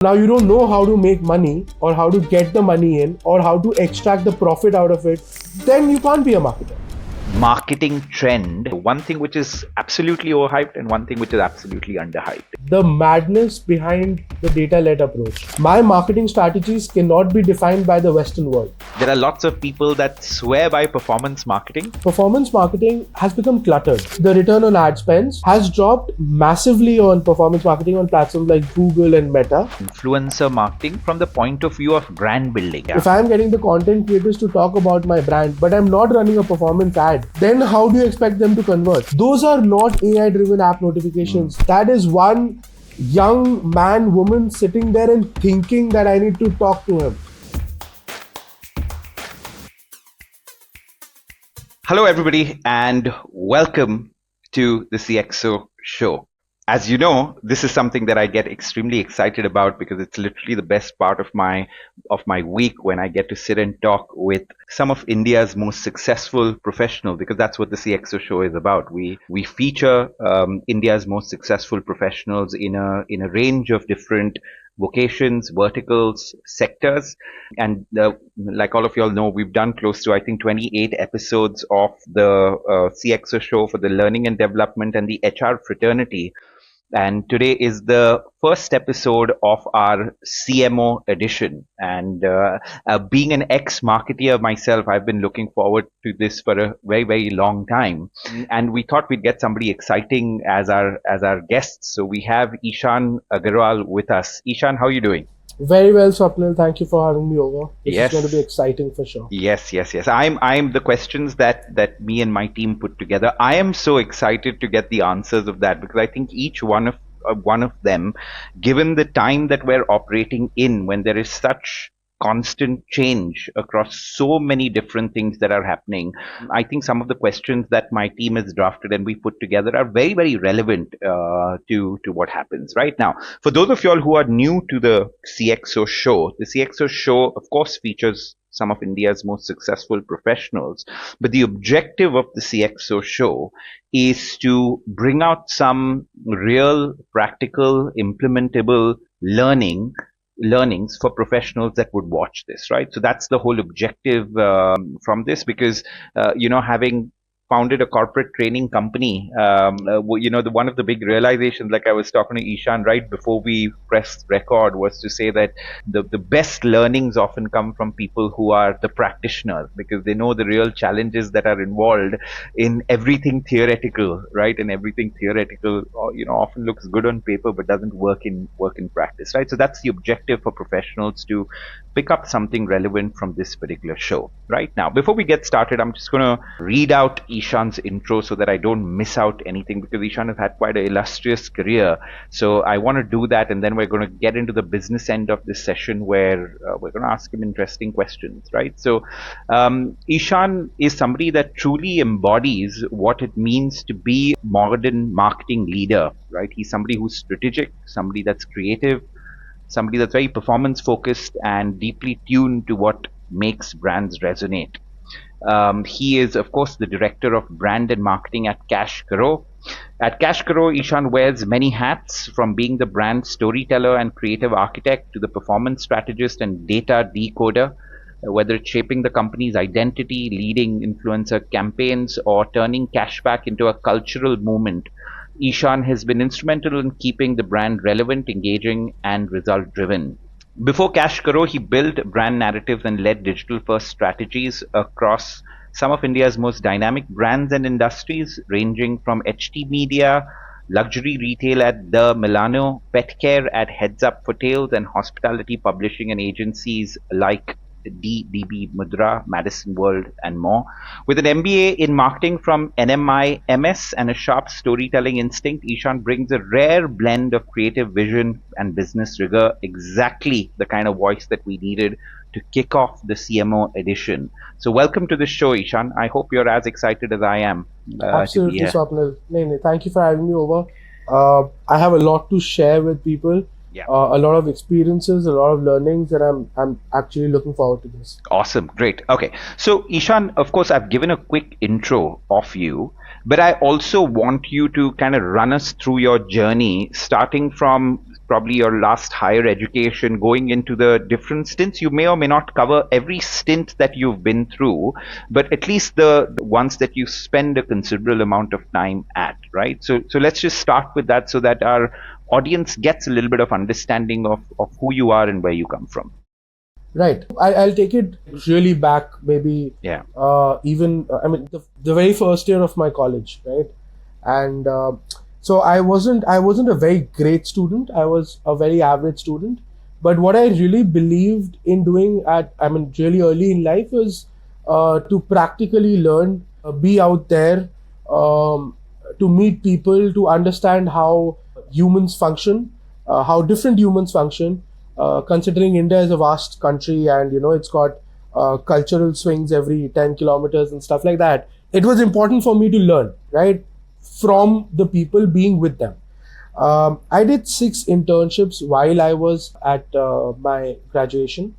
Now you don't know how to make money or how to get the money in or how to extract the profit out of it, then you can't be a marketer. Marketing trend, one thing which is absolutely overhyped and one thing which is absolutely underhyped. The madness behind the data-led approach. My marketing strategies cannot be defined by the Western world. There are lots of people that swear by performance marketing. Performance marketing has become cluttered. The return on ad spends has dropped massively on performance marketing on platforms like Google and Meta. Influencer marketing from the point of view of brand building. If I'm getting the content creators to talk about my brand, but I'm not running a performance ad, then how do you expect them to convert? Those are not AI-driven app notifications. That is one young man, woman sitting there and thinking that I need to talk to him. Hello, everybody, and welcome to the CXO Show. As you know, this is something that I get extremely excited about because it's literally the best part of my week when I get to sit and talk with some of India's most successful professionals, because that's what the CXO Show is about. We feature India's most successful professionals in a range of different vocations, verticals, sectors. And like all of you all know, we've done close to, I think, 28 episodes of the CXO Show for the learning and development and the HR fraternity. And today is the first episode of our CMO Edition. And being an ex-marketeer myself, I've been looking forward to this for a very, very long time. And we thought we'd get somebody exciting as our guests. So we have Ishan Agarwal with us. Ishan, how are you doing? Very well, Swapnil. Thank you for having me over. This Yes. is going to be exciting for sure. Yes. I'm the questions that me and my team put together. I am so excited to get the answers of that because I think each one of them, given the time that we're operating in, when there is such constant change across so many different things that are happening, I think some of the questions that my team has drafted and we put together are very, very relevant to what happens right now. For those of you all who are new to the CXO Show, the CXO Show, of course, features some of India's most successful professionals. But the objective of the CXO Show is to bring out some real, practical, implementable learnings for professionals that would watch this, right? So that's the whole objective from this, because having founded a corporate training company, one of the big realizations, like I was talking to Ishan right before we pressed record, was to say that the best learnings often come from people who are the practitioners, because they know the real challenges that are involved in everything theoretical, right? And everything theoretical, often looks good on paper but doesn't work in practice, right? So that's the objective for professionals, to pick up something relevant from this particular show. Right now, before we get started, I'm just going to read out Ishan's intro so that I don't miss out anything, because Ishan has had quite an illustrious career. So I want to do that, and then we're going to get into the business end of this session where we're going to ask him interesting questions, right? So Ishan is somebody that truly embodies what it means to be a modern marketing leader, right? He's somebody who's strategic, somebody that's creative, somebody that's very performance focused and deeply tuned to what makes brands resonate. He is, of course, the director of brand and marketing at CashKaro. At CashKaro, Ishan wears many hats, from being the brand storyteller and creative architect to the performance strategist and data decoder, whether it's shaping the company's identity, leading influencer campaigns, or turning cashback into a cultural movement. Ishan has been instrumental in keeping the brand relevant, engaging, and result-driven. Before CashKaro, he built brand narratives and led digital-first strategies across some of India's most dynamic brands and industries, ranging from HT Media, luxury retail at The Milano, pet care at Heads Up for Tails, and hospitality publishing and agencies like DB Mudra, Madison World, and more. With an MBA in marketing from NMI MS and a sharp storytelling instinct, Ishan brings a rare blend of creative vision and business rigor, exactly the kind of voice that we needed to kick off the CMO Edition. So welcome to the show, Ishan. I hope you're as excited as I am. Absolutely, Swapnil. Thank you for having me over. I have a lot to share with people. Yeah. A lot of experiences, a lot of learnings, and I'm actually looking forward to this. Awesome. Great. Okay. So Ishan, of course, I've given a quick intro of you, but I also want you to kind of run us through your journey, starting from probably your last higher education, going into the different stints. You may or may not cover every stint that you've been through, but at least the ones that you spend a considerable amount of time at, right? So let's just start with that so that our audience gets a little bit of understanding of Hmm. who you are and where you come from. Right. I'll take it really back, maybe Yeah. even, I mean, the very first year of my college, right? And so I wasn't a very great student. I was a very average student. But what I really believed in doing really early in life was to practically learn, be out there, um, to meet people, to understand how humans function, how different humans function, considering India is a vast country and it's got cultural swings every 10 kilometers and stuff like that. It was important for me to learn, right, from the people, being with them. I did 6 internships while I was at my graduation,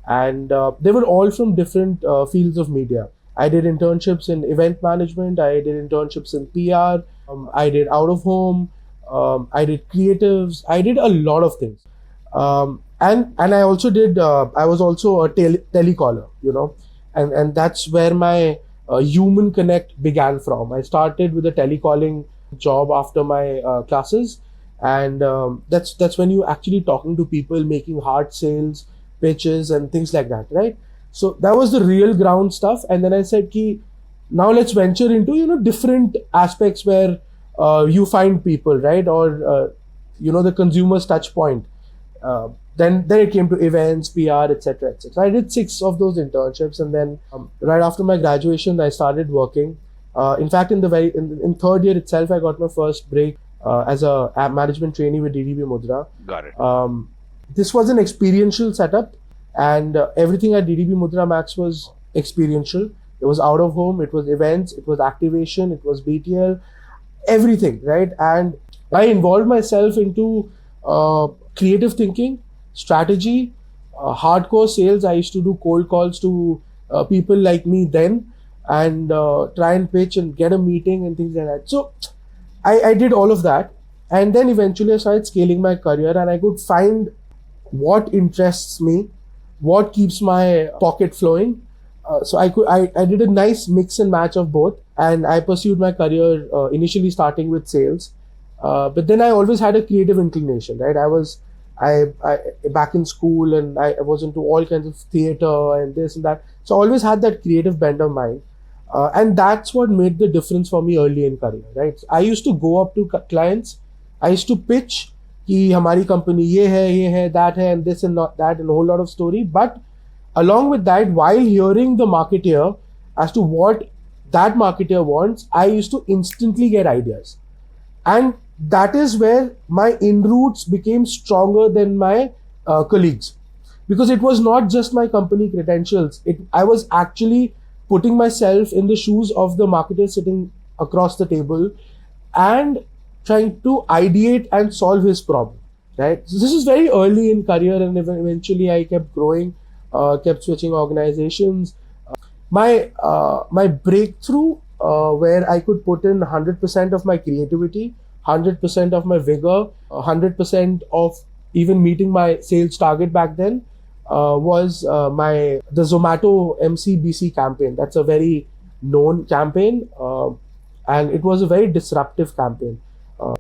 and they were all from different fields of media. I did internships in event management, I did internships in PR, I did out of home, I did creatives, I did a lot of things. And I also did. I was also a telecaller, and that's where my human connect began from. I started with a telecalling job after my classes, and that's when you actually talking to people, making hard sales pitches and things like that, right? So that was the real ground stuff. And then I said, "Ki, now let's venture into different aspects where you find people, right, or the consumer's touch point." Uh, then it came to events, PR, etc., etc. I did 6 of those internships, and then right after my graduation, I started working. In fact, in third year itself, I got my first break as a app management trainee with DDB Mudra. Got it. This was an experiential setup, and everything at DDB Mudra Max was experiential. It was out of home, it was events, it was activation, it was BTL, everything, right? And I involved myself into creative thinking, strategy, hardcore sales. I used to do cold calls to people like me then, and try and pitch and get a meeting and things like that. So I did all of that, and then eventually I started scaling my career, and I could find what interests me, what keeps my pocket flowing. So I did a nice mix and match of both, and I pursued my career initially starting with sales, but then I always had a creative inclination, right? I back in school, and I was into all kinds of theater and this and that. So I always had that creative bent of mind, and that's what made the difference for me early in career, right? I used to go up to clients, I used to pitch कि हमारी company ये है, that है, and this and not that, and a whole lot of story. But along with that, while hearing the marketeer as to what that marketeer wants, I used to instantly get ideas. And that is where my in-roots became stronger than my colleagues. Because it was not just my company credentials. I was actually putting myself in the shoes of the marketer sitting across the table and trying to ideate and solve his problem, right? So this is very early in career, and eventually I kept growing, kept switching organizations. My breakthrough, where I could put in 100% of my creativity, 100% of my vigor, 100% of even meeting my sales target back then, was the Zomato MCBC campaign. That's a very known campaign, and it was a very disruptive campaign.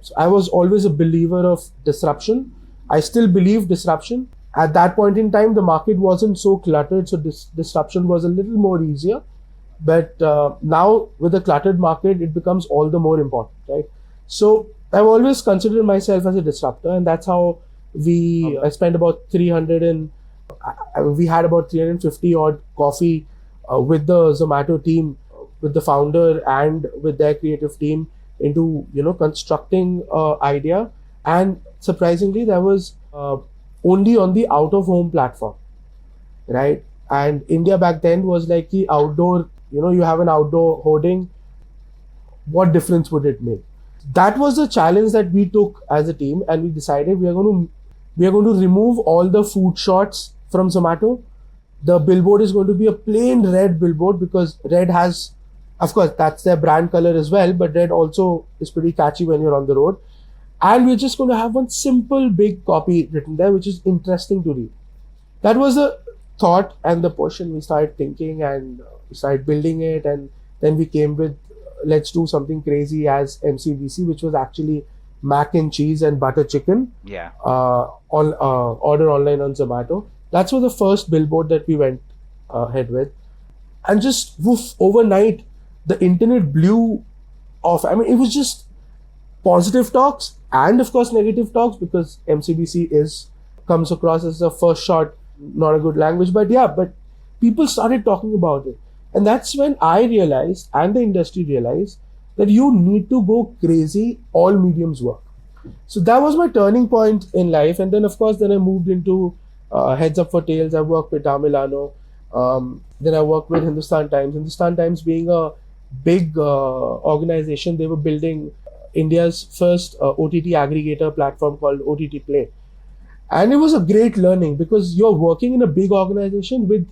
So I was always a believer of disruption. I still believe disruption. At that point in time, the market wasn't so cluttered, so disruption was a little more easier. But now, with a cluttered market, it becomes all the more important, right? So I've always considered myself as a disruptor, and that's how I spent about 300 and we had about 350 odd coffee with the Zomato team, with the founder and with their creative team, into constructing idea. And surprisingly, that was only on the out of home platform, right? And India back then was like the outdoor, you have an outdoor hoarding, what difference would it make? That was the challenge that we took as a team, and we decided we are going to remove all the food shots from Zomato. The billboard is going to be a plain red billboard, because red has, of course, that's their brand color as well, but red also is pretty catchy when you're on the road. And we're just going to have one simple big copy written there, which is interesting to read. That was the thought and the push, and we started thinking and we started building it, and then we came with let's do something crazy as MCBC, which was actually mac and cheese and butter chicken. Yeah. On order online on Zomato. That's was the first billboard that we went ahead with, and just woof, overnight the internet blew off. I mean, it was just positive talks and of course negative talks, because MCBC comes across as a first shot, not a good language, but people started talking about it. And that's when I realized, and the industry realized, that you need to go crazy, all mediums work. So that was my turning point in life. And then of course, then I moved into Heads Up for Tails. I worked with Milano. Then I worked with Hindustan Times. Hindustan Times being a big organization, they were building India's first OTT aggregator platform called OTT Play. And it was a great learning, because you're working in a big organization with,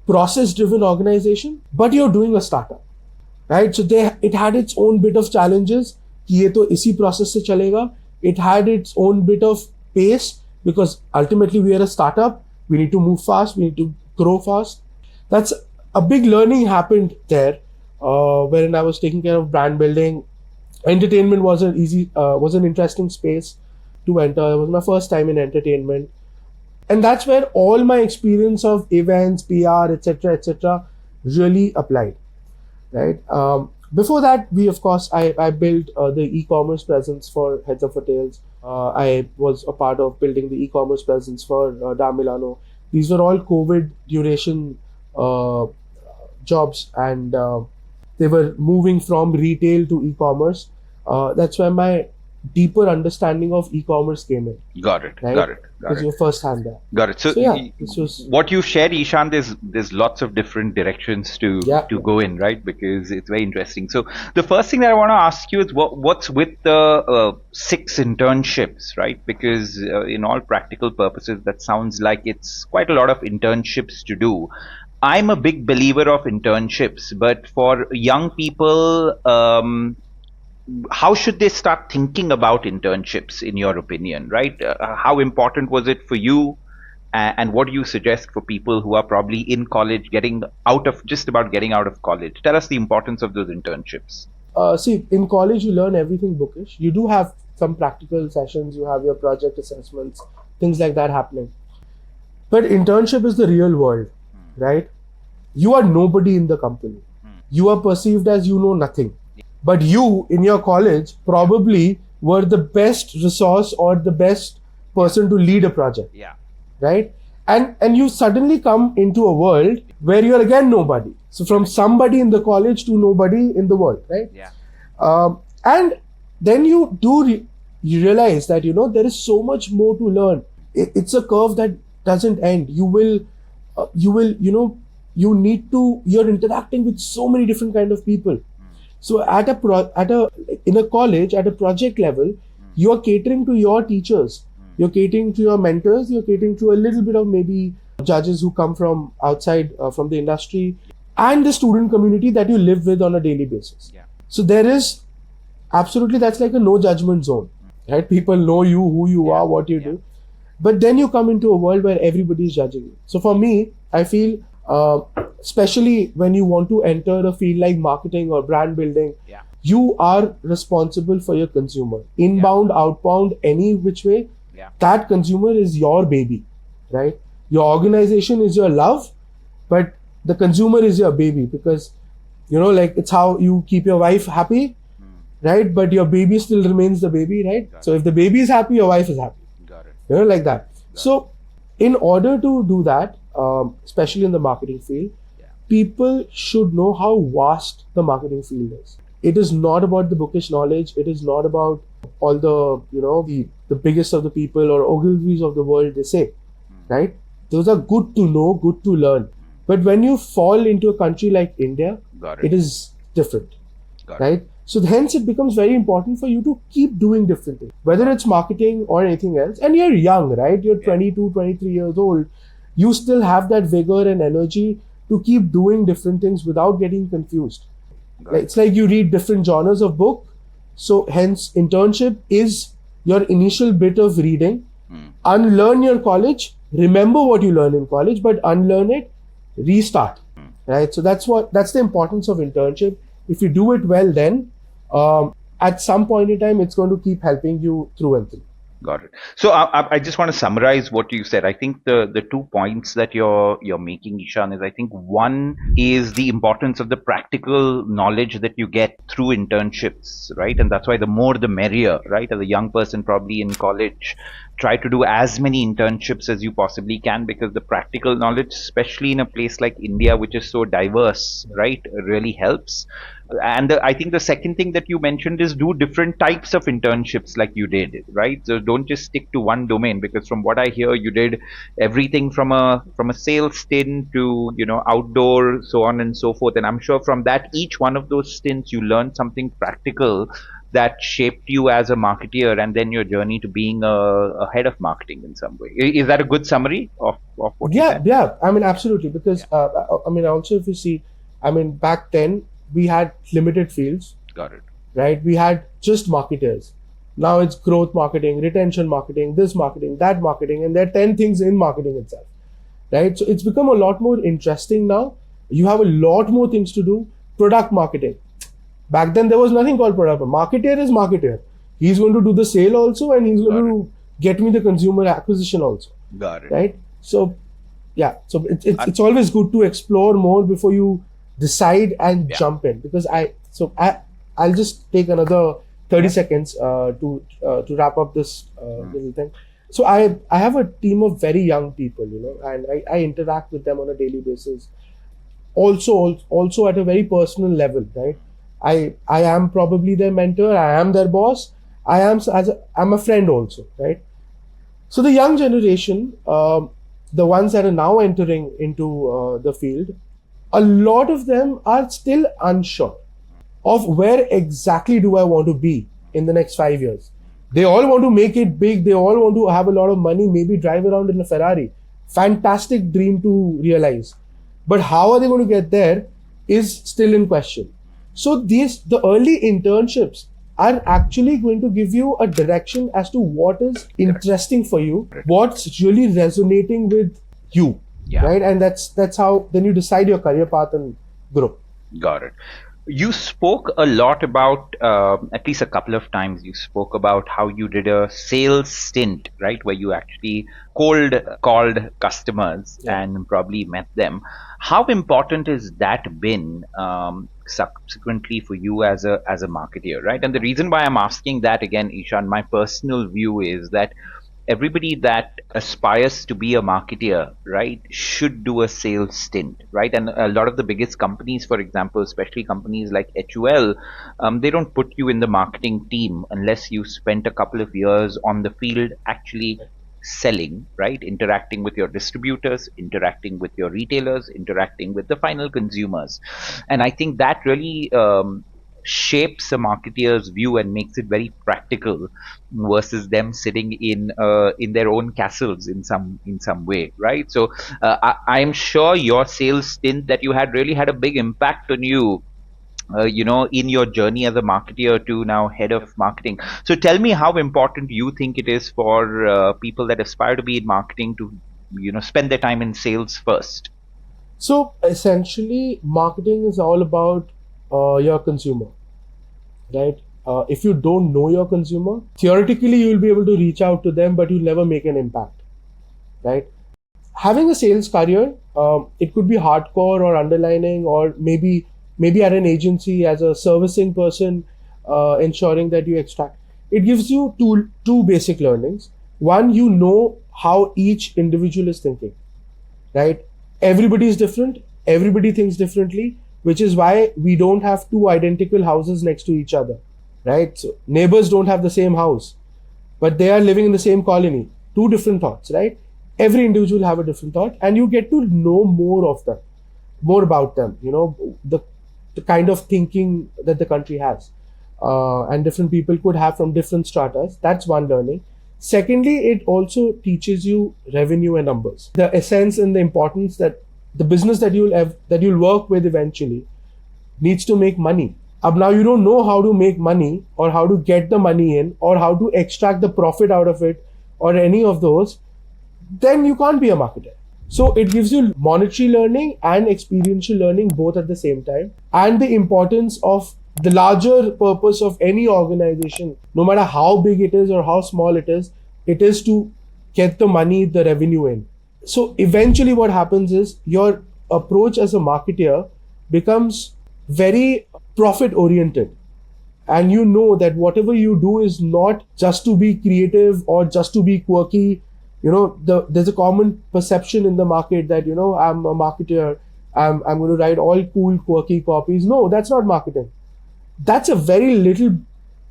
process-driven organization, but you're doing a startup, right? So it had its own bit of challenges. कि ये तो इसी process से चलेगा. It had its own bit of pace, because ultimately we are a startup. We need to move fast. We need to grow fast. That's a big learning happened there, wherein I was taking care of brand building. Entertainment was an interesting space to enter. It was my first time in entertainment. And that's where all my experience of events, PR, etc., really applied, right? Before that, I built the e-commerce presence for Heads Up for Tails. I was a part of building the e-commerce presence for Milano. These were all COVID duration jobs, and they were moving from retail to e-commerce. That's where my deeper understanding of e-commerce came in. Got it. Because you're first hand there. Got it. So this was what you shared, Ishan. There's lots of different directions to go in, right? Because it's very interesting. So the first thing that I want to ask you is what's with the 6 internships, right? Because in all practical purposes, that sounds like it's quite a lot of internships to do. I'm a big believer of internships, but for young people, how should they start thinking about internships, in your opinion, right? How important was it for you? And what do you suggest for people who are probably in college, getting out of college? Tell us the importance of those internships. See, in college, you learn everything bookish. You do have some practical sessions. You have your project assessments, things like that happening. But internship is the real world, right? You are nobody in the company. You are perceived as you know nothing. But you, in your college, probably were the best resource or the best person to lead a project. Yeah. Right? And you suddenly come into a world where you're again nobody. So from somebody in the college to nobody in the world, right? Yeah. And then you realize that, there is so much more to learn. It's a curve that doesn't end. You're interacting with so many different kind of people. So in a college, at a project level, you are catering to your teachers, you're catering to your mentors, you're catering to a little bit of maybe judges who come from outside, from the industry, and the student community that you live with on a daily basis. Yeah. So there is absolutely, that's like a no judgment zone, right? People know you, who you are, what you do. But then you come into a world where everybody is judging you. So for me, I feel, especially when you want to enter a field like marketing or brand building, you are responsible for your consumer. Inbound, outbound, any which way, that consumer is your baby, right? Your organization is your love, but the consumer is your baby, because, it's how you keep your wife happy, right? But your baby still remains the baby, right? So if the baby is happy, your wife is happy. Got it. Like that. So in order to do that, especially in the marketing field, people should know how vast the marketing field is. It is not about the bookish knowledge. It is not about all the, the biggest of the people or Ogilvies of the world, they say, right? Those are good to know, good to learn. But when you fall into a country like India, it is different, right? So hence it becomes very important for you to keep doing different things, whether it's marketing or anything else. And you're young, right? You're 22, 23 years old. You still have that vigor and energy to keep doing different things without getting confused. It's like you read different genres of book. So hence internship is your initial bit of reading. Unlearn your college, remember what you learn in college, but unlearn it, restart. Right? So that's the importance of internship. If you do it well, then at some point in time, it's going to keep helping you through and through. Got it. So I just want to summarize what you said. I think the 2 points that you're making, Ishan, is I think one is the importance of the practical knowledge that you get through internships, right? And that's why the more the merrier, right? As a young person probably in college, try to do as many internships as you possibly can, because the practical knowledge, especially in a place like India, which is so diverse, right, really helps. And I think the second thing that you mentioned is do different types of internships like you did, right? So don't just stick to one domain, because from what I hear, you did everything from a sales stint to, outdoor, so on and so forth. And I'm sure from that, each one of those stints, you learned something practical that shaped you as a marketeer, and then your journey to being a head of marketing in some way. Is that a good summary of what you said? Yeah. I mean, absolutely. Because, also if you see, back then, we had limited fields. Got it. Right? We had just marketers. Now it's growth marketing, retention marketing, this marketing, that marketing, and there are 10 things in marketing itself. Right? So it's become a lot more interesting now. You have a lot more things to do. Product marketing. Back then, there was nothing called product. Marketer is marketer. He's going to do the sale also, and he's going to get me the consumer acquisition also. Got it. Right? So, yeah. So it's always good to explore more before you decide and jump in. Because I'll just take another 30 seconds to wrap up this little thing. So I have a team of very young people, and I interact with them on a daily basis. Also at a very personal level, right? I am probably their mentor. I am their boss. I'm a friend also, right? So the young generation, the ones that are now entering into the field, a lot of them are still unsure of where exactly do I want to be in the next 5 years. They all want to make it big. They all want to have a lot of money, maybe drive around in a Ferrari. Fantastic dream to realize. But how are they going to get there is still in question. So the early internships are actually going to give you a direction as to what is interesting for you, what's really resonating with you, right? And that's how then you decide your career path and grow. Got it. You spoke a lot about, at least a couple of times, you spoke about how you did a sales stint, right? Where you actually called customers and probably met them. How important has that been subsequently for you as a marketer, right? And the reason why I'm asking that again, Ishan, my personal view is that everybody that aspires to be a marketer, right, should do a sales stint, right? And a lot of the biggest companies, for example, especially companies like HUL, they don't put you in the marketing team unless you spent a couple of years on the field actually selling, right? Interacting with your distributors, interacting with your retailers, interacting with the final consumers. And I think that really shapes a marketeer's view and makes it very practical versus them sitting in their own castles in some way, right? So I'm sure your sales stint that you had really had a big impact on you, in your journey as a marketer to now head of marketing. So tell me how important you think it is for people that aspire to be in marketing to, spend their time in sales first. So essentially, marketing is all about your consumer, right? If you don't know your consumer, theoretically you will be able to reach out to them, but you'll never make an impact, right? Having a sales career, it could be hardcore or underlining, or maybe at an agency as a servicing person, ensuring that you extract. It gives you two basic learnings. One, you know how each individual is thinking, right? Everybody is different. Everybody thinks differently, which is why we don't have two identical houses next to each other, right? So neighbors don't have the same house, but they are living in the same colony. Two different thoughts, right? Every individual have a different thought, and you get to know more about them, the kind of thinking that the country has, and different people could have from different stratas. That's one learning. Secondly, it also teaches you revenue and numbers. The essence and the importance that the business that you'll work with eventually needs to make money, Now you don't know how to make money or how to get the money in or how to extract the profit out of it or any of those, then you can't be a marketer. So it gives you monetary learning and experiential learning both at the same time, and the importance of the larger purpose of any organization, no matter how big it is or how small it is to get the money, the revenue in. So eventually what happens is your approach as a marketer becomes very profit oriented. And you know that whatever you do is not just to be creative or just to be quirky. There's a common perception in the market that, I'm a marketer, I'm going to write all cool, quirky copies. No, that's not marketing. That's a very little,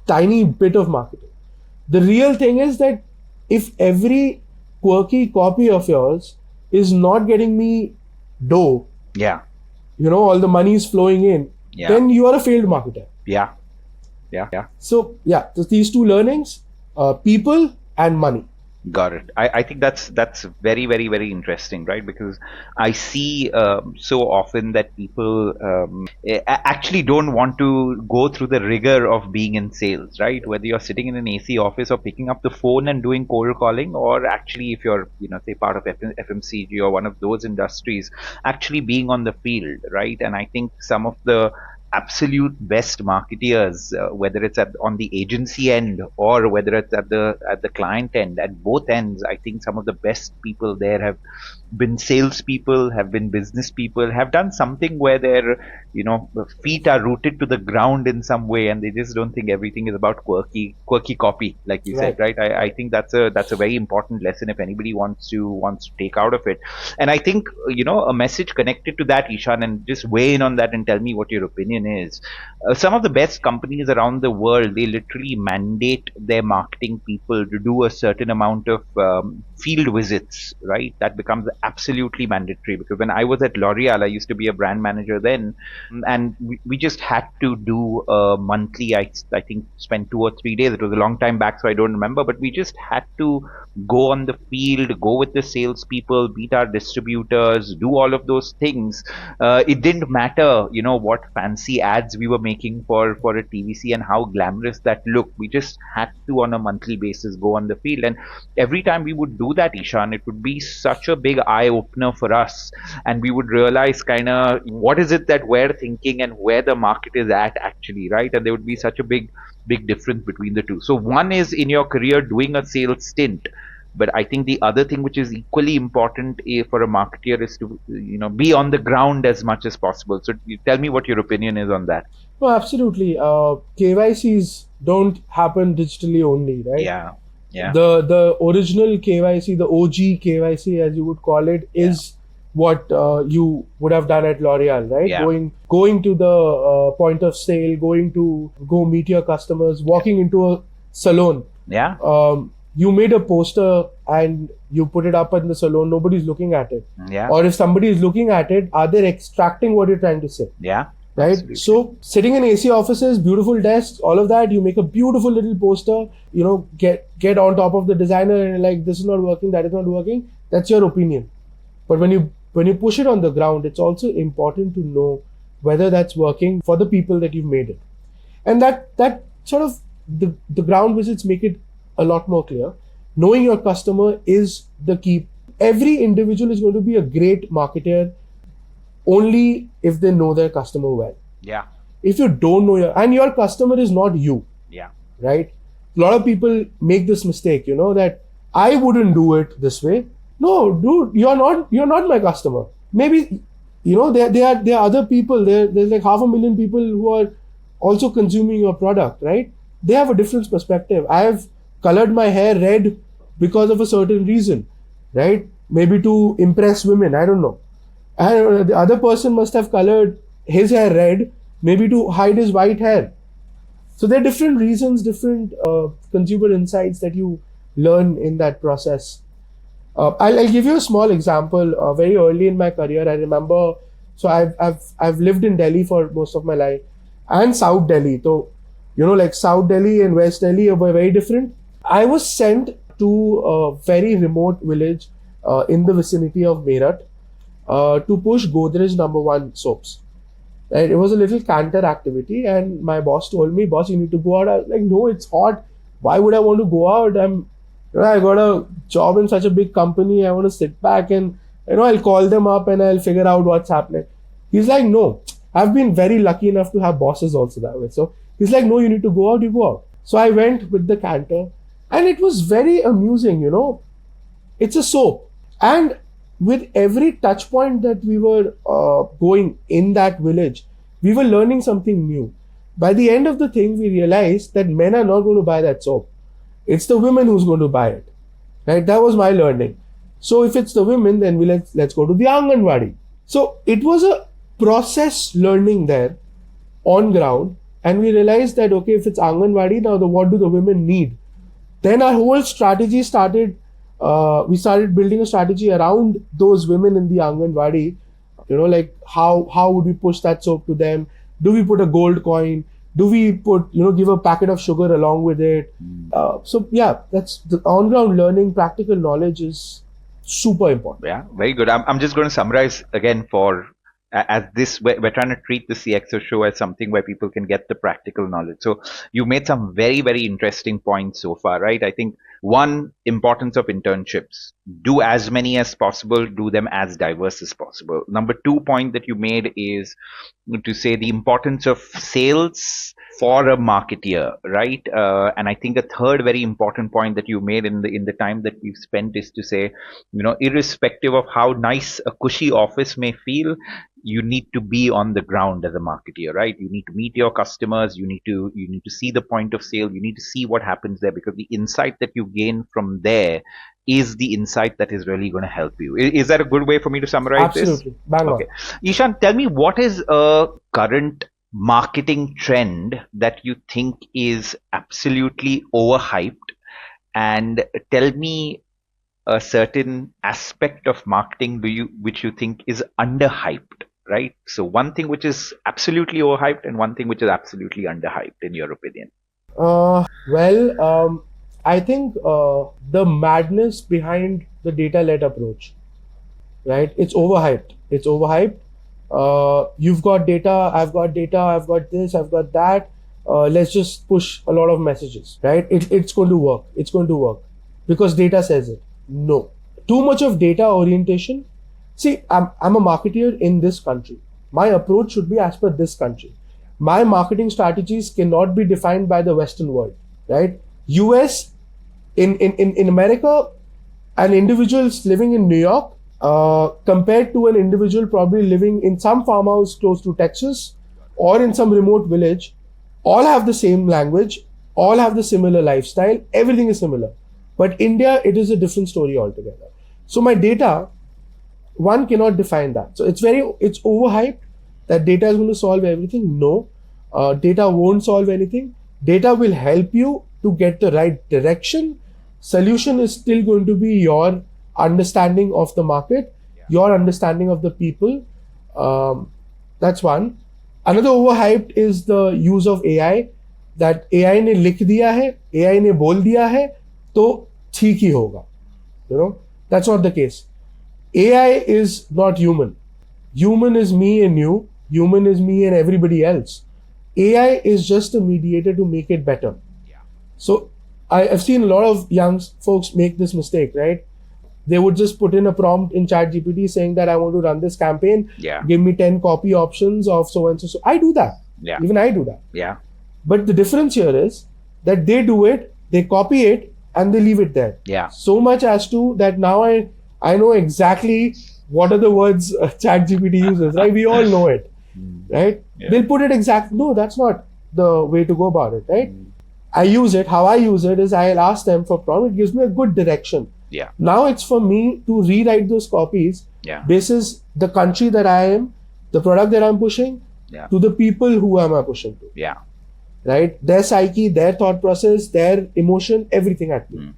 tiny bit of marketing. The real thing is that if every quirky copy of yours is not getting me dough, Yeah. All the money is flowing in, Yeah. then you are a failed marketer. Yeah. Yeah. So these two learnings, people and money. Got it. I think that's very, very, very interesting, right? Because I see so often that people actually don't want to go through the rigor of being in sales, right? Whether you're sitting in an AC office or picking up the phone and doing cold calling, or actually if you're, say part of FMCG or one of those industries, actually being on the field, right? And I think some of the absolute best marketeers, whether it's on the agency end or whether it's at the client end, at both ends, I think some of the best people there have been salespeople, have been business people, have done something where their feet are rooted to the ground in some way, and they just don't think everything is about quirky copy, like you said, right? I think that's a very important lesson if anybody wants to take out of it. And I think a message connected to that, Ishan, and just weigh in on that and tell me what your opinion is. Some of the best companies around the world, they literally mandate their marketing people to do a certain amount of field visits, right? That becomes absolutely mandatory, because when I was at L'Oreal, I used to be a brand manager then, and we just had to do a monthly, I think spent 2 or 3 days. It was a long time back, so I don't remember, but we just had to go on the field, go with the salespeople, beat our distributors, do all of those things. It didn't matter, what fancy ads we were making for a TVC and how glamorous that looked. We just had to, on a monthly basis, go on the field. And every time we would do that, Ishan, it would be such a big eye opener for us, and we would realize kind of what is it that we're thinking and where the market is at actually, right? And there would be such a big difference between the two. So one is in your career doing a sales stint, but I think the other thing which is equally important for a marketer is to be on the ground as much as possible. So you tell me what your opinion is on that. No, absolutely. KYCs don't happen digitally only, right? Yeah. The original KYC, the OG KYC as you would call it, is what you would have done at L'Oreal, right? Yeah. Going to the point of sale, go meet your customers, walking into a salon. Yeah. You made a poster and you put it up in the salon. Nobody's looking at it. Yeah. Or if somebody is looking at it, are they extracting what you're trying to say? Yeah. Right. Absolutely. So sitting in AC offices, beautiful desks, all of that, you make a beautiful little poster, get on top of the designer and like, this is not working, that is not working. That's your opinion. But when you push it on the ground, it's also important to know whether that's working for the people that you've made it. And that sort of the ground visits make it a lot more clear. Knowing your customer is the key. Every individual is going to be a great marketer only if they know their customer well. Yeah. If you don't know your customer is not you. Yeah. Right? A lot of people make this mistake, that I wouldn't do it this way. No, dude, you're not my customer. Maybe, there are other people, there's like 500,000 people who are also consuming your product, right? They have a different perspective. I have colored my hair red because of a certain reason, right? Maybe to impress women, I don't know. And the other person must have colored his hair red, maybe to hide his white hair. So there are different reasons, different consumer insights that you learn in that process. I'll give you a small example. Very early in my career, I remember. So I've lived in Delhi for most of my life, and South Delhi. So like South Delhi and West Delhi were very different. I was sent to a very remote village in the vicinity of Meerut to push Godrej #1 soaps. Right? It was a little canter activity, and my boss told me, "Boss, you need to go out." I was like, "No, it's hot. Why would I want to go out? I got a job in such a big company. I want to sit back and I'll call them up and I'll figure out what's happening." He's like, "No, I've been very lucky enough to have bosses also that way." So he's like, "No, you need to go out. You go out." So I went with the canter, and it was very amusing. It's a soap, and with every touch point that we were going in that village, we were learning something new. By the end of the thing, we realized that men are not going to buy that soap. It's the women who's going to buy it. Right? That was my learning. So if it's the women, then let's go to the Anganwadi. So it was a process learning there on ground, and we realized that okay, if it's Anganwadi, now what do the women need? Then our whole strategy started. We started building a strategy around those women in the Anganwadi. Like how would we push that soap to them? Do we put a gold coin? Do we put give a packet of sugar along with it? So yeah, that's the on-ground learning. Practical knowledge is super important. Yeah, very good. I'm just going to summarize again as this, we're trying to treat the CXO show as something where people can get the practical knowledge. So you made some very, very interesting points so far, right? I think one, importance of internships. Do as many as possible, do them as diverse as possible. Number two point that you made is to say the importance of sales for a marketeer, right? And I think a third very important point that you made in the time that we've spent is to say, irrespective of how nice a cushy office may feel, you need to be on the ground as a marketeer, right? You need to meet your customers. You need to see the point of sale. You need to see what happens there, because the insight that you gain from there is the insight that is really going to help you. Is that a good way for me to summarize this? Absolutely. Bang on. Okay. Ishan, tell me, what is a current marketing trend that you think is absolutely overhyped, and tell me a certain aspect of marketing which you think is underhyped, right? So one thing which is absolutely overhyped and one thing which is absolutely underhyped, in your opinion. I think the madness behind the data-led approach, right? It's overhyped. You've got data, I've got this, I've got that. Let's just push a lot of messages, right? It's going to work. It's going to work because data says it. No. Too much of data orientation. See, I'm a marketeer in this country. My approach should be as per this country. My marketing strategies cannot be defined by the Western world, right? US, in America, an individual living in New York compared to an individual probably living in some farmhouse close to Texas or in some remote village, all have the same language, all have the similar lifestyle, everything is similar. But India, it is a different story altogether. So my data, one cannot define that. So it's overhyped that data is going to solve everything. No, data won't solve anything. Data will help you to get the right direction. Solution is still going to be your understanding of the market, your understanding of the people. That's one. Another overhyped is the use of AI. That AI ने लिख दिया है, AI ने बोल दिया है, तो ठीक ही होगा. That's not the case. AI is not human. Human is me and you. Human is me and everybody else. AI is just a mediator to make it better. So I've seen a lot of young folks make this mistake, right? They would just put in a prompt in ChatGPT saying that I want to run this campaign. Yeah. Give me 10 copy options of so and so. So I do that. Yeah. Even I do that. Yeah. But the difference here is that they do it, they copy it, and they leave it there. Yeah. So much as to that now I know exactly what are the words ChatGPT uses, right? We all know it, right? Yeah. They'll put it exact. No, that's not the way to go about it, right? I use it. How I use it is I'll ask them for prompt. It gives me a good direction. Yeah. Now it's for me to rewrite those copies. Yeah. Basis the country that I am, the product that I'm pushing, to the people who am I pushing to. Yeah. Right? Their psyche, their thought process, their emotion, everything at me.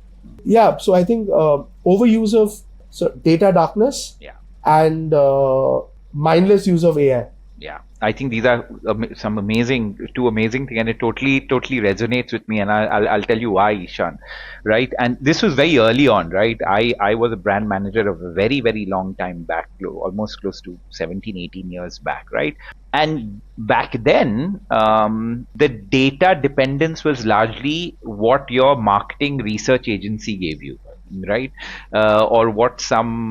Yeah. So I think overuse of data darkness and mindless use of AI. Yeah, I think these are two amazing things, and it totally resonates with me, and I'll tell you why, Ishan, right? And this was very early on, right? I was a brand manager of a very, very long time back, almost close to 17, 18 years back, right? And back then, the data dependence was largely what your marketing research agency gave you, right? Or what some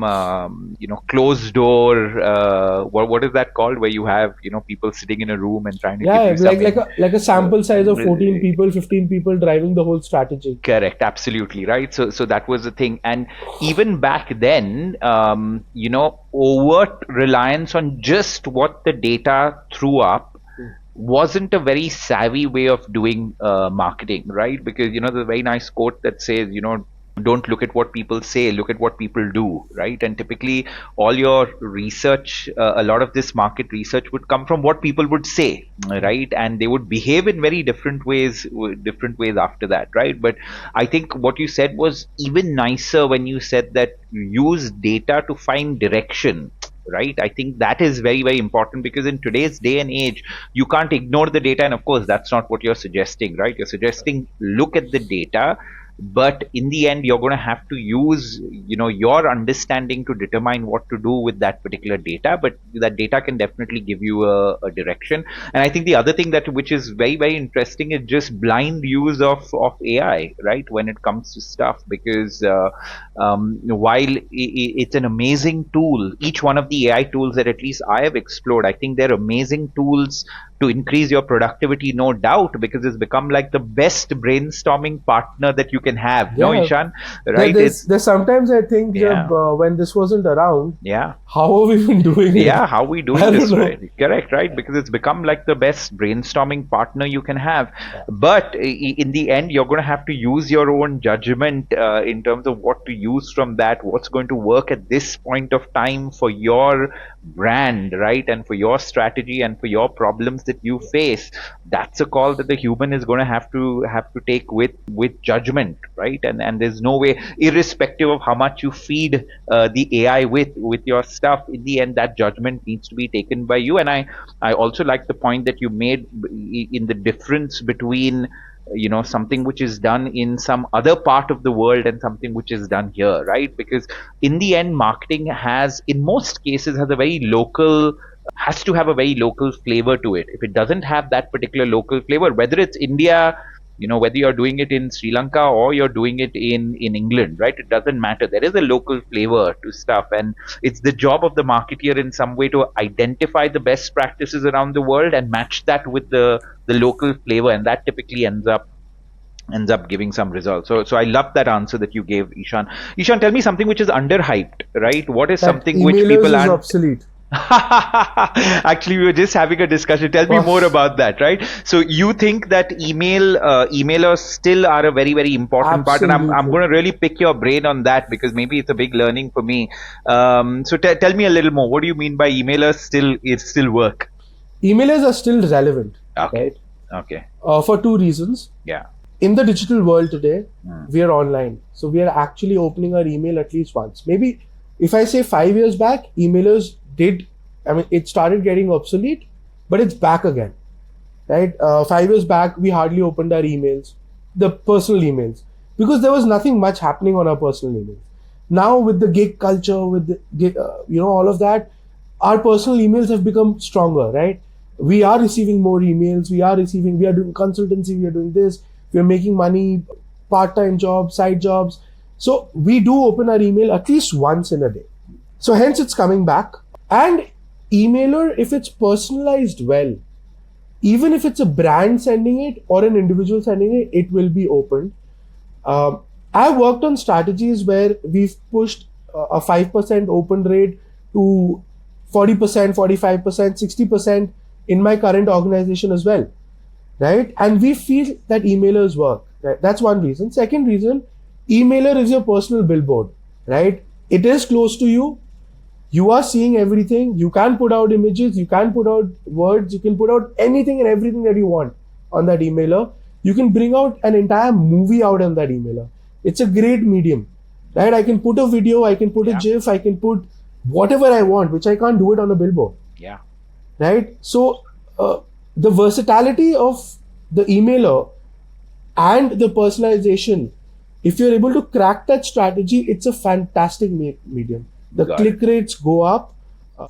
closed door. What is that called? Where you have people sitting in a room and trying to give Yeah, you some. like a sample size of 14 people, 15 people driving the whole strategy. Correct, absolutely right. So that was the thing, and even back then, overt reliance on just what the data threw up wasn't a very savvy way of doing marketing, right? Because there's a very nice quote that says, don't look at what people say, look at what people do, right? And typically, all your research, a lot of this market research would come from what people would say, right? And they would behave in very different ways after that, right? But I think what you said was even nicer when you said that use data to find direction, right? I think that is very, very important, because in today's day and age, you can't ignore the data. And of course, that's not what you're suggesting, right? You're suggesting look at the data, but in the end, you're going to have to use your understanding to determine what to do with that particular data. But that data can definitely give you a direction. And I think the other thing which is very, very interesting is just blind use of AI, right, when it comes to stuff. Because while it's an amazing tool, each one of the AI tools that at least I have explored, I think they're amazing tools to increase your productivity, no doubt, because it's become like the best brainstorming partner that you can have. No, Ishan, right? There's sometimes I think when this wasn't around, how have we been doing it? Yeah, how are we doing this? Right? Correct, right? Because it's become like the best brainstorming partner you can have. But in the end, you're going to have to use your own judgment in terms of what to use from that, what's going to work at this point of time for your brand, right? And for your strategy and for your problems that you face. That's a call that the human is going to have to take with judgment, right? And there's no way, irrespective of how much you feed the AI with your stuff, in the end that judgment needs to be taken by you. And I also like the point that you made in the difference between something which is done in some other part of the world and something which is done here, right? Because in the end, marketing in most cases has to have a very local flavor to it. If it doesn't have that particular local flavor, whether it's India, whether you're doing it in Sri Lanka or you're doing it in England, right? It doesn't matter. There is a local flavor to stuff, and it's the job of the marketeer in some way to identify the best practices around the world and match that with the local flavor, and that typically ends up giving some results. So I love that answer that you gave, Ishan. Ishan, tell me something which is underhyped, right? What is something which people are obsolete? Actually, we were just having a discussion. Tell me more about that, right? So you think that emailers still are a very, very important part, and I'm going to really pick your brain on that, because maybe it's a big learning for me. So tell me a little more. What do you mean by emailers still work? Emailers are still relevant, right? Okay. For two reasons. Yeah. In the digital world today, we are online. So we are actually opening our email at least once. Maybe if I say 5 years back, emailers it started getting obsolete, but it's back again, right? 5 years back, we hardly opened our emails, the personal emails, because there was nothing much happening on our personal emails. Now with the gig culture, with the, all of that, our personal emails have become stronger, right? We are receiving more emails. We are doing consultancy. We are doing this. We are making money, part-time jobs, side jobs. So we do open our email at least once in a day. So hence it's coming back. And emailer, if it's personalized well, even if it's a brand sending it or an individual sending it, it will be opened. I've worked on strategies where we've pushed a 5% open rate to 40%, 45%, 60% in my current organization as well, right? And we feel that emailers work, right? That's one reason. Second reason, emailer is your personal billboard, right? It is close to you. You are seeing everything. You can put out images. You can put out words. You can put out anything and everything that you want on that emailer. You can bring out an entire movie out on that emailer. It's a great medium, right? I can put a video. I can put a GIF. I can put whatever I want, which I can't do it on a billboard. Yeah. Right? So the versatility of the emailer and the personalization, if you're able to crack that strategy, it's a fantastic medium. The click rates go up.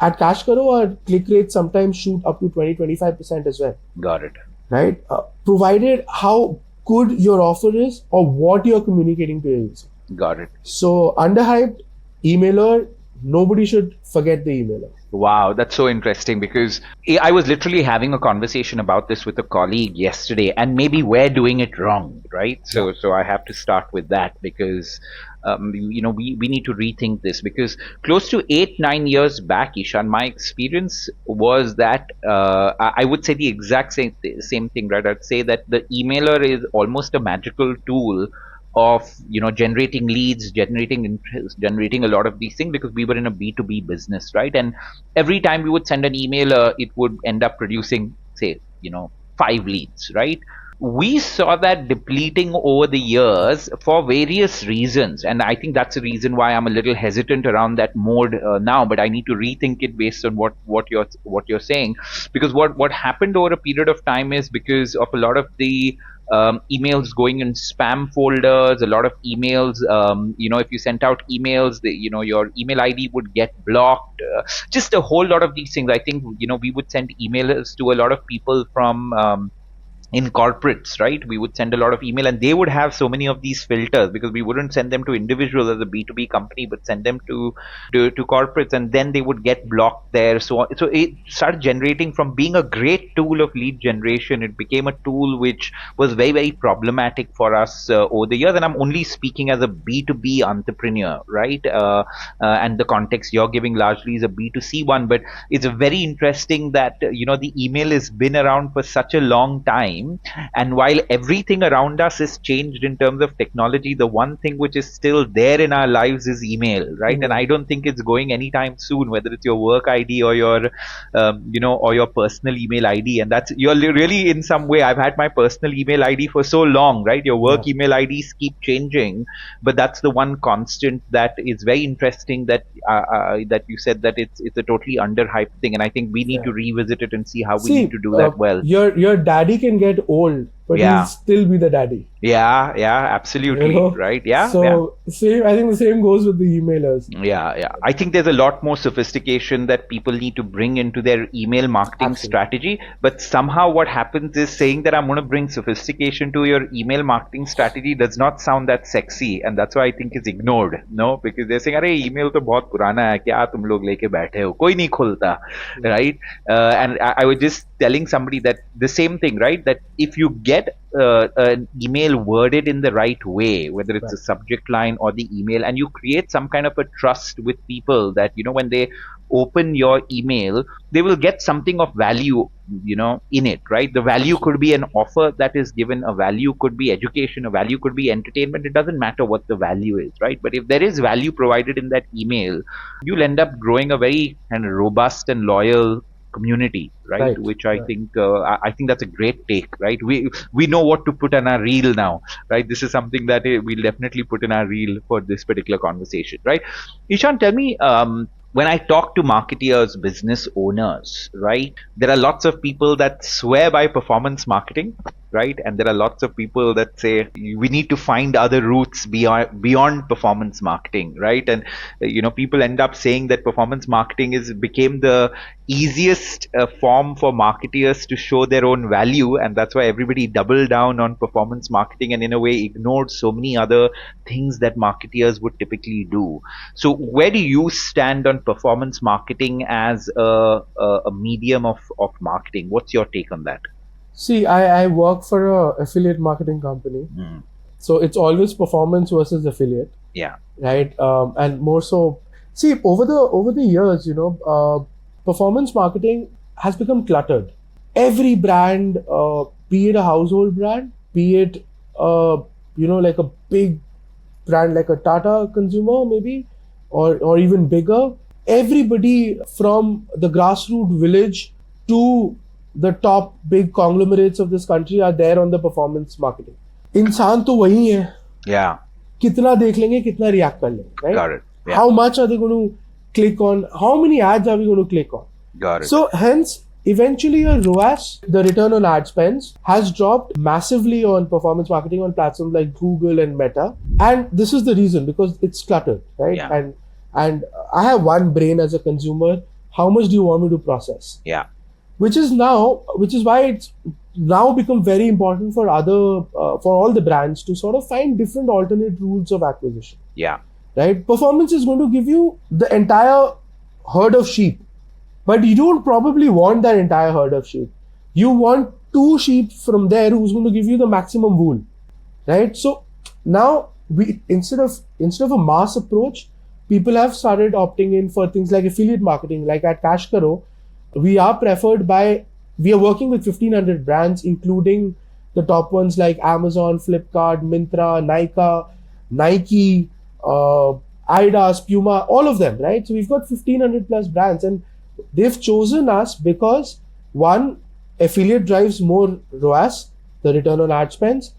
At CashKaro, our click rates sometimes shoot up to 20-25% as well. Got it. Right? Provided how good your offer is or what you're communicating to your user. Got it. So underhyped, emailer, nobody should forget the emailer. Wow, that's so interesting because I was literally having a conversation about this with a colleague yesterday, and maybe we're doing it wrong, right? So I have to start with that because we need to rethink this because close to 8-9 years back, Ishan, my experience was that I would say the exact same thing, right? I'd say that the emailer is almost a magical tool of generating leads, generating interest, generating a lot of these things because we were in a B2B business, right? And every time we would send an email, it would end up producing, say, 5 leads, right? We saw that depleting over the years for various reasons, and I think that's the reason why I'm a little hesitant around that mode now. But I need to rethink it based on what you're saying, because what happened over a period of time is because of a lot of the emails going in spam folders, a lot of emails, if you sent out emails, your email ID would get blocked, just a whole lot of these things. I think, we would send emails to a lot of people from in corporates, right? We would send a lot of email and they would have so many of these filters because we wouldn't send them to individuals as a B2B company, but send them to corporates, and then they would get blocked there. So it started generating from being a great tool of lead generation. It became a tool which was very, very problematic for us over the years. And I'm only speaking as a B2B entrepreneur, right? And the context you're giving largely is a B2C one, but it's very interesting that, the email has been around for such a long time. And while everything around us is changed in terms of technology, the one thing which is still there in our lives is email, right? And I don't think it's going anytime soon, whether it's your work ID or your, or your personal email ID. And that's, you're really in some way, I've had my personal email ID for so long, right? Your work email IDs keep changing, but that's the one constant that is very interesting that you said that it's a totally underhyped thing. And I think we need to revisit it and see how we need to do that well. Your daddy can get old, but he'll still be the daddy. Yeah, absolutely, right? Yeah. So same, I think the same goes with the emailers. Yeah. I think there's a lot more sophistication that people need to bring into their email marketing strategy. But somehow what happens is saying that I'm going to bring sophistication to your email marketing strategy does not sound that sexy, and that's why I think it's ignored. No, because they're saying, "Arey, email to bahut purana hai, kya tum log leke baithe ho? Koi nahi khulta," right? And I was just telling somebody that the same thing, right? That if you get an email worded in the right way, whether it's a subject line or the email, and you create some kind of a trust with people that, when they open your email, they will get something of value, in it, right? The value could be an offer that is given, a value could be education, a value could be entertainment. It doesn't matter what the value is, right? But if there is value provided in that email, you'll end up growing a very kind of robust and loyal community, right? Which I think that's a great take, right? We know what to put on our reel now, right? This is something that we'll definitely put in our reel for this particular conversation, right? Ishan, tell me, when I talk to marketeers, business owners, right, there are lots of people that swear by performance marketing, right? And there are lots of people that say we need to find other routes beyond performance marketing, right? And people end up saying that performance marketing became the easiest form for marketeers to show their own value, and that's why everybody doubled down on performance marketing and in a way ignored so many other things that marketeers would typically do. So where do you stand on performance marketing as a medium of marketing? What's your take on that? See, I work for a affiliate marketing company. So it's always performance versus affiliate. Yeah. Right. And more so, see, over the years, performance marketing has become cluttered. Every brand, be it a household brand, be it, like a big brand like a Tata consumer maybe, or even bigger, everybody from the grassroots village to the top big conglomerates of this country are there on the performance marketing. इंसान तो वही है. Yeah. कितना देख लेंगे, कितना react कर लेंगे, right? Got it. Yeah. How much are they going to click on? How many ads are we going to click on? Got it. So hence, eventually your ROAS, the return on ad spends, has dropped massively on performance marketing on platforms like Google and Meta. And this is the reason, because it's cluttered, right? Yeah. And I have one brain as a consumer. how much do you want me to process? Yeah. Which is why it's now become very important for for all the brands to sort of find different alternate routes of acquisition. Yeah. Right? Performance is going to give you the entire herd of sheep, but you don't probably want that entire herd of sheep. You want 2 sheep from there who's going to give you the maximum wool, right? So now we instead of a mass approach, people have started opting in for things like affiliate marketing. Like at CashKaro, we are working with 1,500 brands, including the top ones like Amazon, Flipkart, Myntra, Nike, Adidas, Puma, all of them, right? So we've got 1,500 plus brands, and they've chosen us because, one, affiliate drives more ROAS, the return on ad spends.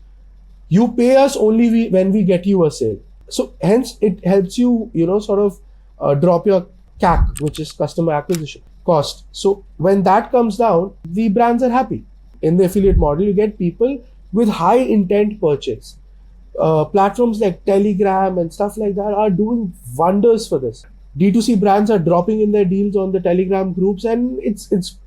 You pay us only when we get you a sale. So hence it helps you, sort of drop your CAC, which is customer acquisition cost. So when that comes down, the brands are happy. In the affiliate model, you get people with high intent purchase. Platforms like Telegram and stuff like that are doing wonders for this. D2C brands are dropping in their deals on the Telegram groups, and it's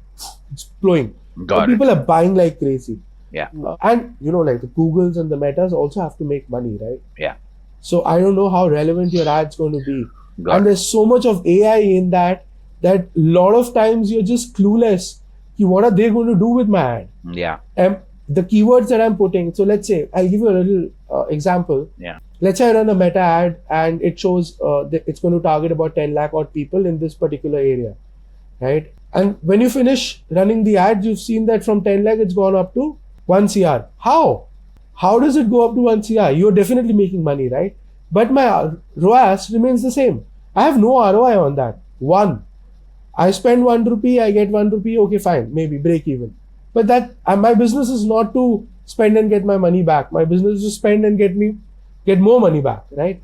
blowing. People are buying like crazy. Yeah. And like the Googles and the Metas also have to make money, right? Yeah. So I don't know how relevant your ad's going to be. And there's so much of AI in that a lot of times you're just clueless. What are they going to do with my ad? Yeah. The keywords that I'm putting. So let's say, I'll give you a little example. Yeah. Let's say I run a Meta ad and it shows it's going to target about 10 lakh odd people in this particular area, right? And when you finish running the ad, you've seen that from 10 lakh, it's gone up to 1 CR. How? How does it go up to 1 CR? You're definitely making money, right? But my ROAS remains the same. I have no ROI on that. I spend 1 rupee, I get 1 rupee, okay, fine, maybe break even. But my business is not to spend and get my money back. My business is to spend and get more money back, right?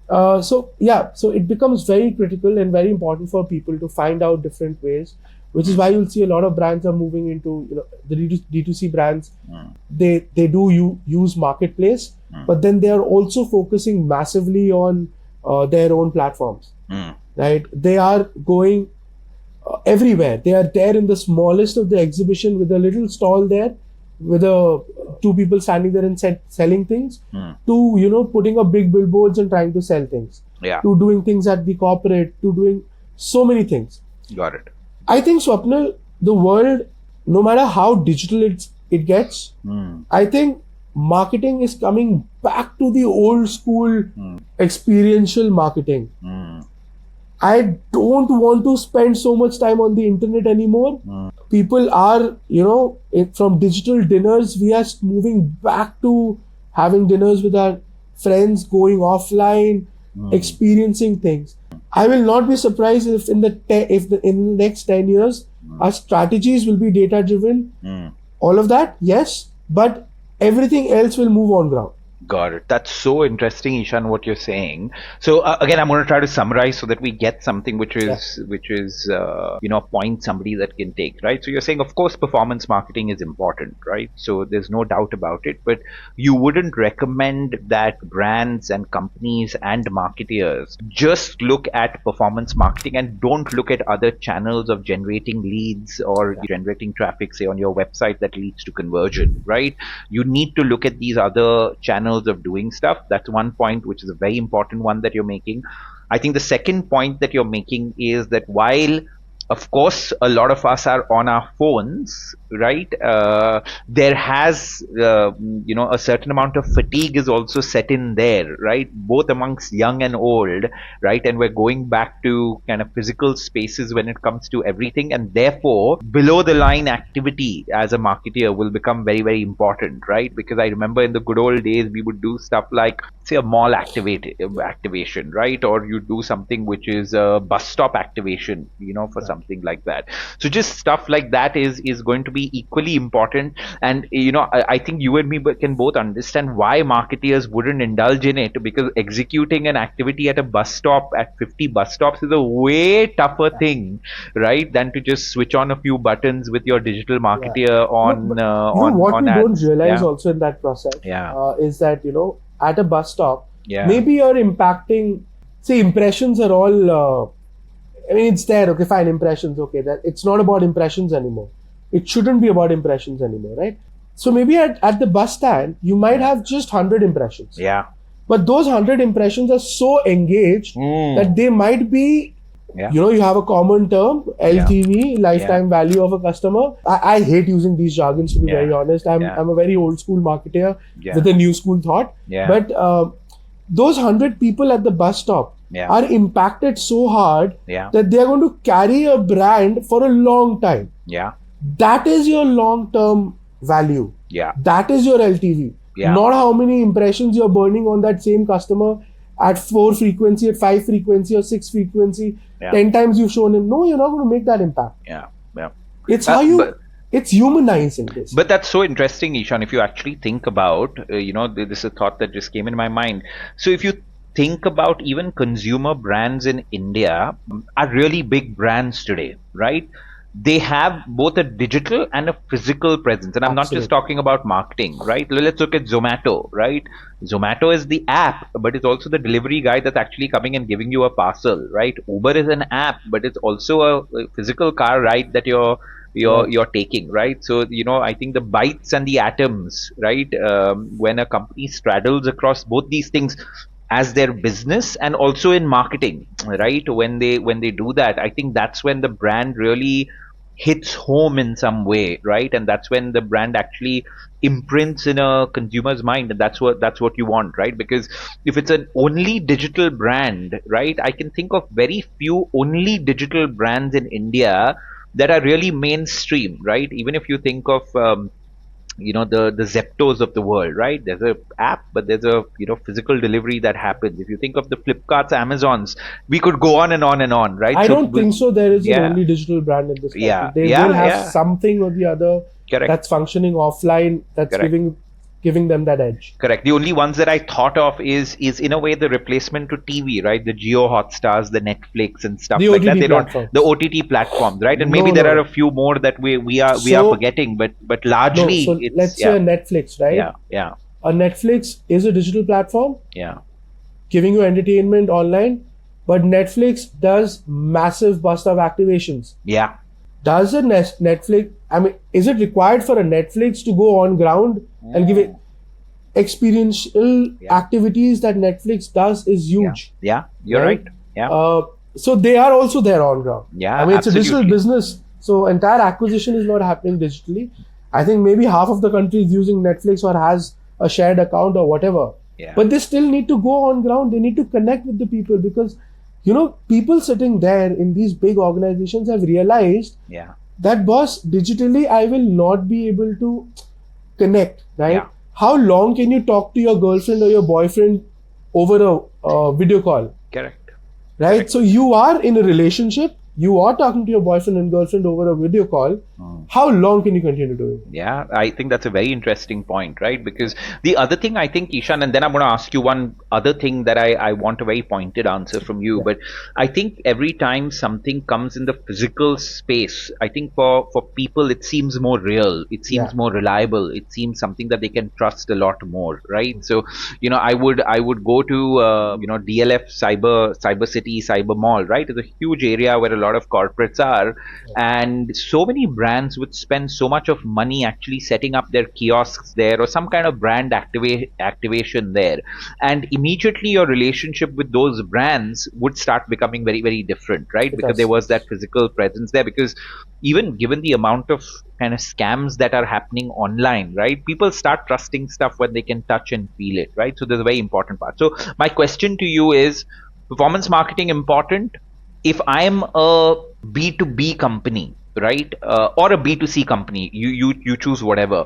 So it becomes very critical and very important for people to find out different ways, which is why you'll see a lot of brands are moving into, the D2C brands. They do use marketplace, but then they are also focusing massively on their own platforms, right? They are going everywhere. They are there in the smallest of the exhibition with a little stall there, with 2 people standing there and selling things, to putting up big billboards and trying to sell things, to doing things at the corporate, to doing so many things. Got it. I think, Swapnil, the world, no matter how digital it gets, I think marketing is coming back to the old school experiential marketing. I don't want to spend so much time on the internet anymore. People are, from digital dinners, we are moving back to having dinners with our friends, going offline, experiencing things. I will not be surprised if in the next 10 years, our strategies will be data driven. All of that, yes, but everything else will move on ground. Got it. That's so interesting, Ishan, what you're saying. So again, I'm going to try to summarize so that we get something which is a point somebody that can take, right? So you're saying, of course, performance marketing is important, right? So there's no doubt about it, but you wouldn't recommend that brands and companies and marketeers just look at performance marketing and don't look at other channels of generating leads or generating traffic, say on your website, that leads to conversion, right? You need to look at these other channels of doing stuff. That's one point, which is a very important one that you're making. I think the second point that you're making is that while of course a lot of us are on our phones, right, there has a certain amount of fatigue is also set in there, right, both amongst young and old, right, and we're going back to kind of physical spaces when it comes to everything, and therefore below the line activity as a marketeer will become very, very important, right? Because I remember in the good old days we would do stuff like, say, a mall activation, right, or you do something which is a bus stop activation, for something like that. So just stuff like that is going to be equally important. And I think you and me can both understand why marketeers wouldn't indulge in it, because executing an activity at a bus stop, at 50 bus stops, is a way tougher thing, right, than to just switch on a few buttons with your digital marketeer on what we ads. don't realize also in that process is that at a bus stop, maybe you're impacting, say, impressions are all I mean, it's there. Okay, fine. Impressions. Okay, that it's not about impressions anymore. It shouldn't be about impressions anymore, right? So maybe at the bus stand, you might have just 100 impressions. Yeah. But those 100 impressions are so engaged that they might be, you have a common term, LTV, lifetime value of a customer. I hate using these jargons, to be very honest. I'm a very old school marketer with a new school thought. But those 100 people at the bus stop are impacted so hard that they are going to carry a brand for a long time. Yeah. That is your long-term value. Yeah. That is your LTV. Yeah. Not how many impressions you're burning on that same customer at 4 frequency, at 5 frequency, or 6 frequency. 10 times you've shown him. No, you're not going to make that impact. Yeah. It's how it's humanizing this. But that's so interesting, Ishan. If you actually think about, this is a thought that just came in my mind. So if you think about even consumer brands in India are really big brands today, right? They have both a digital and a physical presence. And I'm not just talking about marketing, right? Let's look at Zomato, right? Zomato is the app, but it's also the delivery guy that's actually coming and giving you a parcel, right? Uber is an app, but it's also a physical car ride that you're taking, right? So, I think the bytes and the atoms, right? When a company straddles across both these things as their business and also in marketing, right? When they do that, I think that's when the brand really hits home in some way, right? And that's when the brand actually imprints in a consumer's mind, and that's what you want, right? Because if it's an only digital brand, right, I can think of very few only digital brands in India that are really mainstream, right? Even if you think of the Zeptos of the world, right? There's a app, but there's a physical delivery that happens. If you think of the Flipkarts, Amazons, we could go on and on and on, right? I don't think so. There is an only digital brand in this country. They will have something or the other that's functioning offline, that's giving them that edge. Correct. The only ones that I thought of is in a way the replacement to TV, right? The Jio Hotstars, the Netflix and stuff like that. The OTT platforms, right? And maybe there are a few more that we are forgetting, but largely it's, let's say a Netflix, right? Yeah. A Netflix is a digital platform. Yeah. Giving you entertainment online, but Netflix does massive bust of activations. Yeah. Does a Netflix, is it required for a Netflix to go on ground and give it experiential activities that Netflix does is huge. Yeah, you're right. Yeah. So they are also there on ground. Yeah, it's a digital business. So entire acquisition is not happening digitally. I think maybe half of the country is using Netflix or has a shared account or whatever. Yeah. But they still need to go on ground. They need to connect with the people because, people sitting there in these big organizations have realized that, boss, digitally, I will not be able to connect, right? Yeah. How long can you talk to your girlfriend or your boyfriend over a video call? Correct. Right? Correct. So you are in a relationship. You are talking to your boyfriend and girlfriend over a video call. How long can you continue doing it? Yeah, I think that's a very interesting point, right? Because the other thing I think, Ishan, and then I'm going to ask you one other thing that I want a very pointed answer from you. But I think every time something comes in the physical space, I think for people, it seems more real. It seems more reliable. It seems something that they can trust a lot more, right? So, I would go to, DLF Cyber City, Cyber Mall, right? It's a huge area where a lot of corporates are, and so many brands would spend so much of money actually setting up their kiosks there or some kind of brand activation there, and immediately your relationship with those brands would start becoming very, very different, right? Because there was that physical presence there. Because even given the amount of kind of scams that are happening online, right, people start trusting stuff when they can touch and feel it, right? So there's a very important part. So my question to you is, performance marketing important? If I'm a B2B company, right, or a B2C company, you choose whatever.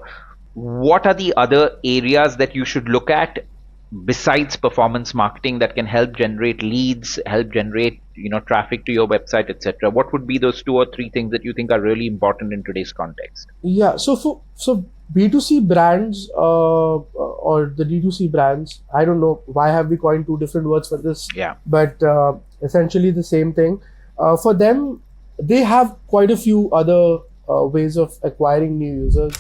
What are the other areas that you should look at besides performance marketing that can help generate leads, help generate traffic to your website, etc.? What would be those 2 or 3 things that you think are really important in today's context? Yeah, so B2C brands or the D2C brands, I don't know why have we coined 2 different words for this. Yeah. But essentially the same thing. For them, they have quite a few other ways of acquiring new users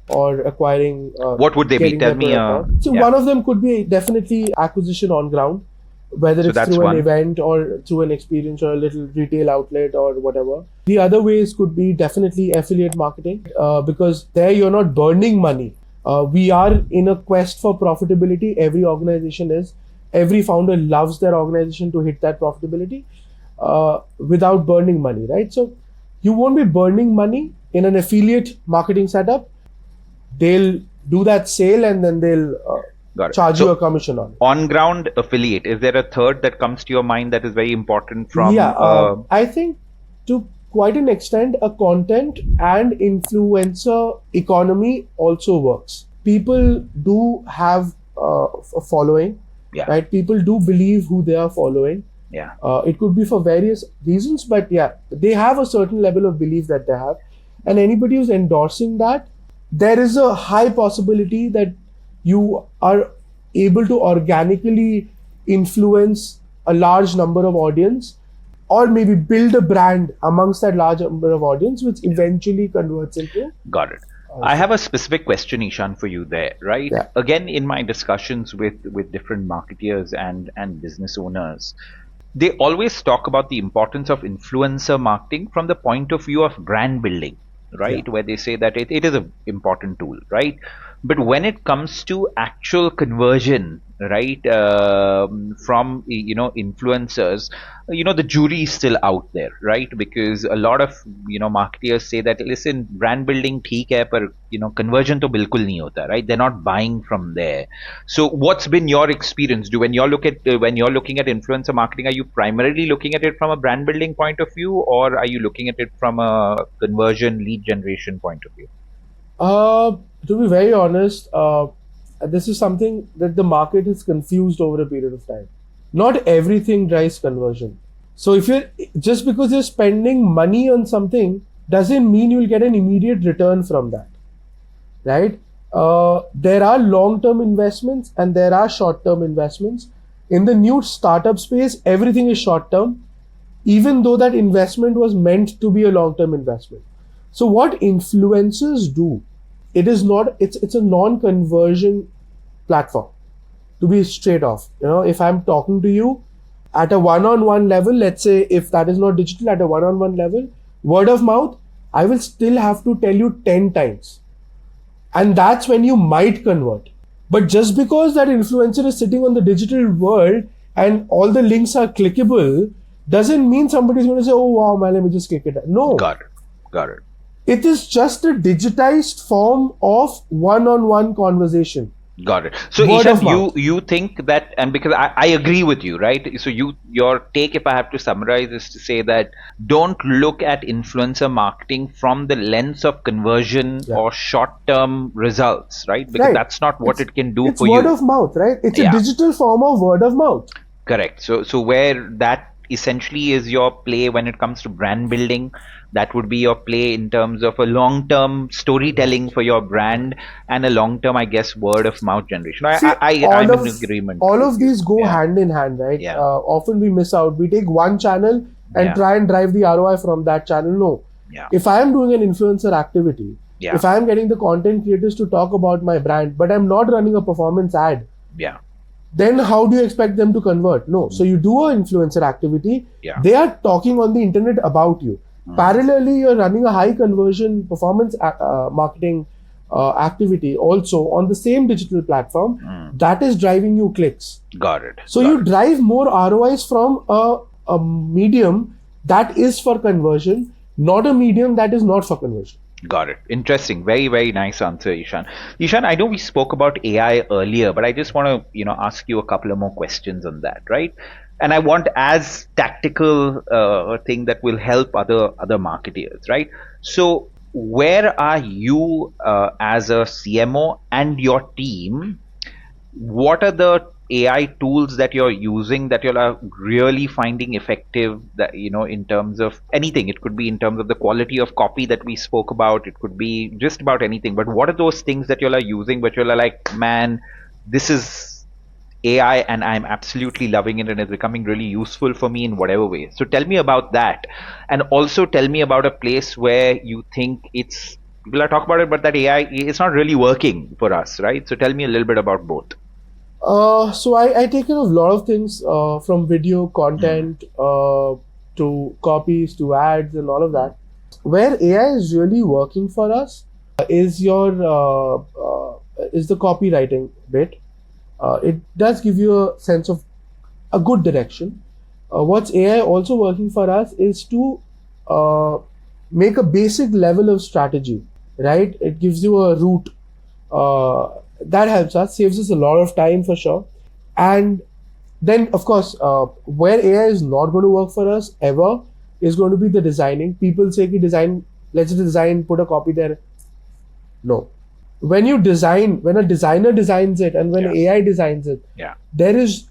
or acquiring. What would they be? Tell me. So one of them could be definitely acquisition on ground. whether So it's that's through an one. event or through an experience or a little retail outlet or whatever. The other ways could be definitely affiliate marketing, because there you're not burning money. We are in a quest for profitability. Every organization is. Every founder loves their organization to hit that profitability without burning money, right? So you won't be burning money in an affiliate marketing setup. They'll do that sale and then they'll Got it. charge So you a commission on it. on-ground affiliate, is there a third that comes to your mind that is very important from? Yeah, I think to quite an extent, a content and influencer economy also works. People do have a following, Yeah. right? People do believe who they are following. Yeah. It could be for various reasons, but yeah, they have a certain level of belief that they have. And anybody who's endorsing that, there is a high possibility that you are able to organically influence a large number of audience, or maybe build a brand amongst that large number of audience, which eventually converts into. Got it. I have a specific question, Ishan, for you there, right? Yeah. Again, in my discussions with different marketeers and business owners, they always talk about the importance of influencer marketing from the point of view of brand building, right? Yeah. Where they say that it is an important tool, right? But when it comes to actual conversion, right, from influencers, the jury is still out there, right? Because a lot of marketeers say that, listen, brand building ठीक है, पर conversion तो बिल्कुल नहीं होता, right? They're not buying from there. So what's been your experience? When you're looking at influencer marketing, are you primarily looking at it from a brand building point of view, or are you looking at it from a conversion lead generation point of view? To be very honest, this is something that the market is confused over a period of time. Not everything drives conversion. So if you're just because you're spending money on something doesn't mean you'll get an immediate return from that, right? There are long-term investments and there are short-term investments. In the new startup space, everything is short-term, even though that investment was meant to be a long-term investment. So what influencers do, it's a non-conversion platform, to be straight off. If I'm talking to you at a one-on-one level, let's say if that is not digital, at a one-on-one level, word of mouth, I will still have to tell you 10 times. And that's when you might convert. But just because that influencer is sitting on the digital world and all the links are clickable, doesn't mean somebody's going to say, oh wow, man, let me just click it. No. Got it. It is just a digitized form of one-on-one conversation. Got it. So Word of Ishan, mouth. you think that, and because I agree with you, right? So your take, if I have to summarize, is to say that don't look at influencer marketing from the lens of conversion or short-term results, right? Because that's not what it can do for you. It's word of mouth, right? It's a digital form of word of mouth. Correct. So where that essentially is your play when it comes to brand building, that would be your play in terms of a long-term storytelling for your brand and a long-term, I guess, word of mouth generation. I'm in agreement. All of these go hand in hand, right? Yeah. Often we miss out. We take one channel and try and drive the ROI from that channel. No. Yeah. If I am doing an influencer activity, if I am getting the content creators to talk about my brand, but I'm not running a performance ad, then how do you expect them to convert? No. So you do an influencer activity. They are talking on the internet about you. Parallelly, you're running a high conversion performance marketing activity also on the same digital platform that is driving you clicks. Got it. So you drive more ROIs from a medium that is for conversion, not a medium that is not for conversion. Got it. Interesting. Very, very nice answer, Ishan. Ishan, I know we spoke about AI earlier, but I just want to, ask you a couple of more questions on that, right? And I want as tactical thing that will help other marketeers, right? So where are you as a CMO and your team? What are the AI tools that you're using that you're really finding effective, that in terms of anything? It could be in terms of the quality of copy that we spoke about, it could be just about anything, but what are those things that you're using but you're like, man, this is AI and I'm absolutely loving it and it's becoming really useful for me in whatever way? So tell me about that, and also tell me about a place where you think people are talking about it, but that AI is not really working for us, right? So tell me a little bit about both. So I take care of a lot of things from video content to copies to ads and all of that. Where AI is really working for us is is the copywriting bit. It does give you a sense of a good direction. What's AI also working for us is to make a basic level of strategy, right? It gives you a route. That helps us, saves us a lot of time for sure. And then, of course, where AI is not going to work for us ever is going to be the designing. People say ki design, let's design, put a copy there. No. When you design, when a designer designs it and when AI designs it, there's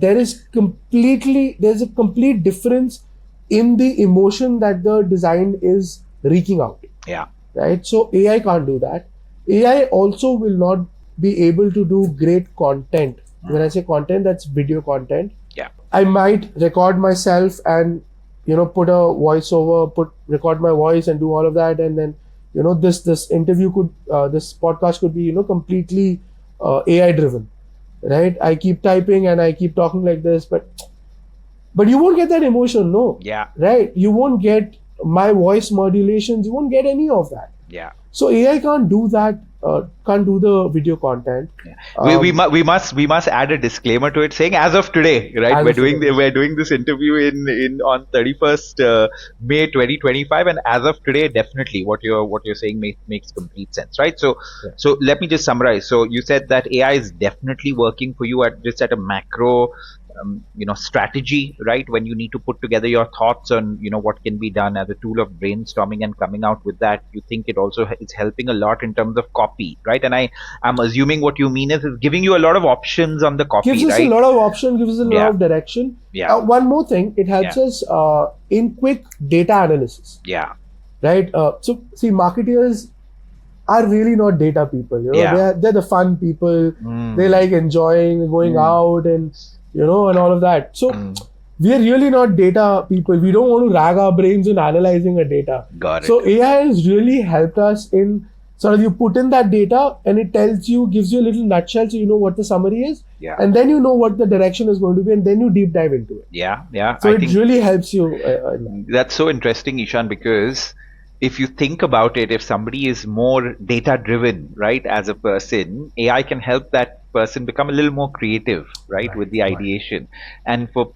a complete difference in the emotion that the design is wreaking out. Yeah. Right? So AI can't do that. AI also will not be able to do great content. When I say content, that's video content. Yeah. I might record myself and put a voiceover, record my voice and do all of that, and then this interview this podcast could be completely AI driven, right? I keep typing and I keep talking like this, but you won't get that emotion, no. Yeah. Right? You won't get my voice modulations. You won't get any of that. Yeah. So AI can't do that. Can't do the video content. Yeah. We must add a disclaimer to it saying as of today, right? We're doing this interview in on 31st May 2025, and as of today, definitely what you're saying makes complete sense, right? So let me just summarize. So you said that AI is definitely working for you at a macro strategy, right? When you need to put together your thoughts on, what can be done as a tool of brainstorming and coming out with that. You think it also is helping a lot in terms of copy, right? And I'm assuming what you mean is giving you a lot of options on the copy, gives us right? a lot of options, gives us a lot of direction. Yeah. One more thing, it helps us in quick data analysis. Yeah. Right? So see, marketers are really not data people. They're the fun people. They like enjoying, going out and and all of that. So we are really not data people. We don't want to rag our brains in analyzing a data. Got it. So AI has really helped us in sort of, you put in that data and it gives you a little nutshell, so you know what the summary is. Yeah. And then you know what the direction is going to be, and then you deep dive into it. Yeah. So it really helps you. That's so interesting, Ishan, because if you think about it, if somebody is more data driven, right, as a person, AI can help that person become a little more creative, right, with the ideation. And for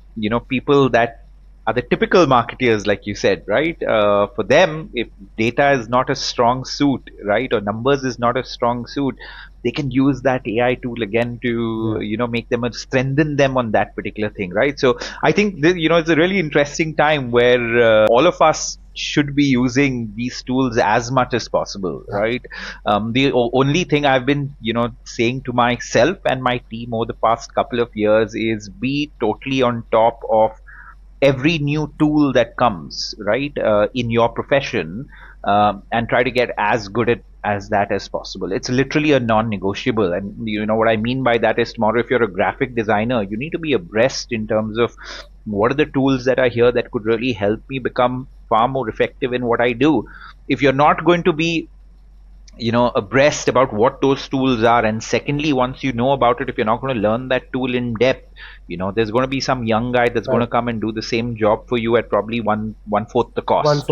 people that are the typical marketeers, like you said, right, for them, if data is not a strong suit, right, or numbers is not a strong suit, they can use that AI tool again to make them strengthen them on that particular thing, right? So I think it's a really interesting time where all of us should be using these tools as much as possible, right? The only thing I've been saying to myself and my team over the past couple of years is be totally on top of every new tool that comes, right, in your profession, and try to get as good at as that as possible. It's literally a non-negotiable. And what I mean by that is, tomorrow if you're a graphic designer, you need to be abreast in terms of what are the tools that are here that could really help me become far more effective in what I do. If you're not going to be abreast about what those tools are, and secondly, once you know about it, if you're not going to learn that tool in depth, there's going to be some young guy that's going to come and do the same job for you at probably one fourth the cost,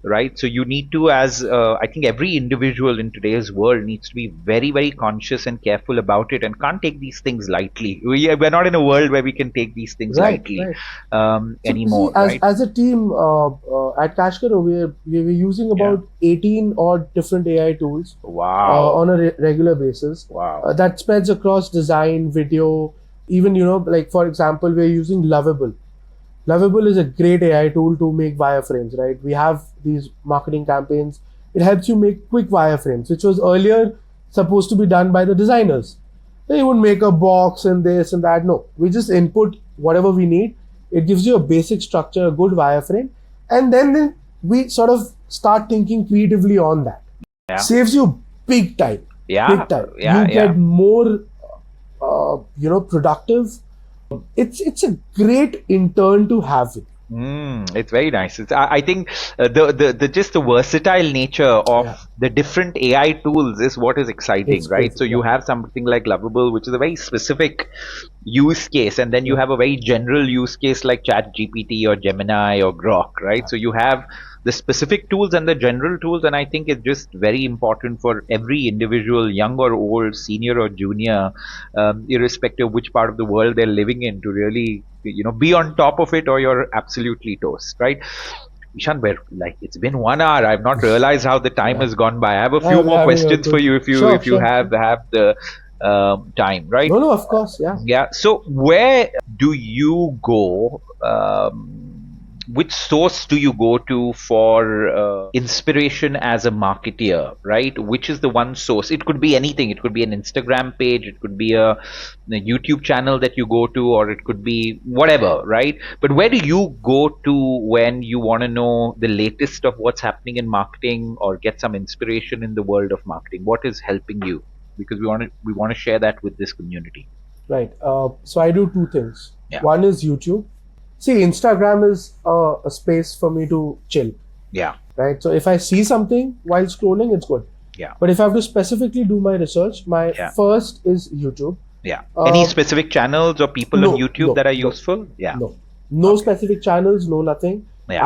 right? So you need to, as I think every individual in today's world needs to be very, very conscious and careful about it, and can't take these things lightly. We're not in a world where we can take these things lightly anymore. See, as a team at CashKaro, we're using about 18 odd different AI tools on a regular basis. That spreads across design, video, even like for example, we're using Lovable. Lovable is a great AI tool to make wireframes, right? We have these marketing campaigns. It helps you make quick wireframes, which was earlier supposed to be done by the designers. They would make a box and this and that. No, we just input whatever we need. It gives you a basic structure, a good wireframe, and then we sort of start thinking creatively on that. Saves you big time. Big time. You get more productive. It's a great intern to have with you. It's very nice. I think the just the versatile nature of the different AI tools is what is exciting, It's right? crazy, So you yeah. have something like Lovable, which is a very specific use case, and then you have a very general use case like Chat GPT or Gemini or Grok, right? So you have the specific tools and the general tools, and I think it's just very important for every individual, young or old, senior or junior, irrespective of which part of the world they're living in, to really, be on top of it, or you're absolutely toast, right? Ishan, like it's been 1 hour. I've not realized how the time Yeah. has gone by. I have a I few was more having a questions for good. you if you Sure, if you sure, have sure. the time, right? No, no, of course, yeah. Yeah. So where do you go? Which source do you go to for inspiration as a marketeer, right? Which is the one source? It could be anything. It could be an Instagram page. It could be a YouTube channel that you go to, or it could be whatever, right? But where do you go to when you want to know the latest of what's happening in marketing, or get some inspiration in the world of marketing? What is helping you? Because we want to share that with this community. Right. So I do two things. Yeah. One is YouTube. See, Instagram is a space for me to chill, Yeah. right? So if I see something while scrolling, it's good. Yeah. But if I have to specifically do my research, my Yeah. first is YouTube. Yeah. Any Uh, specific channels or people no, on YouTube no, that are no. useful? Yeah. No specific channels, no nothing. Yeah.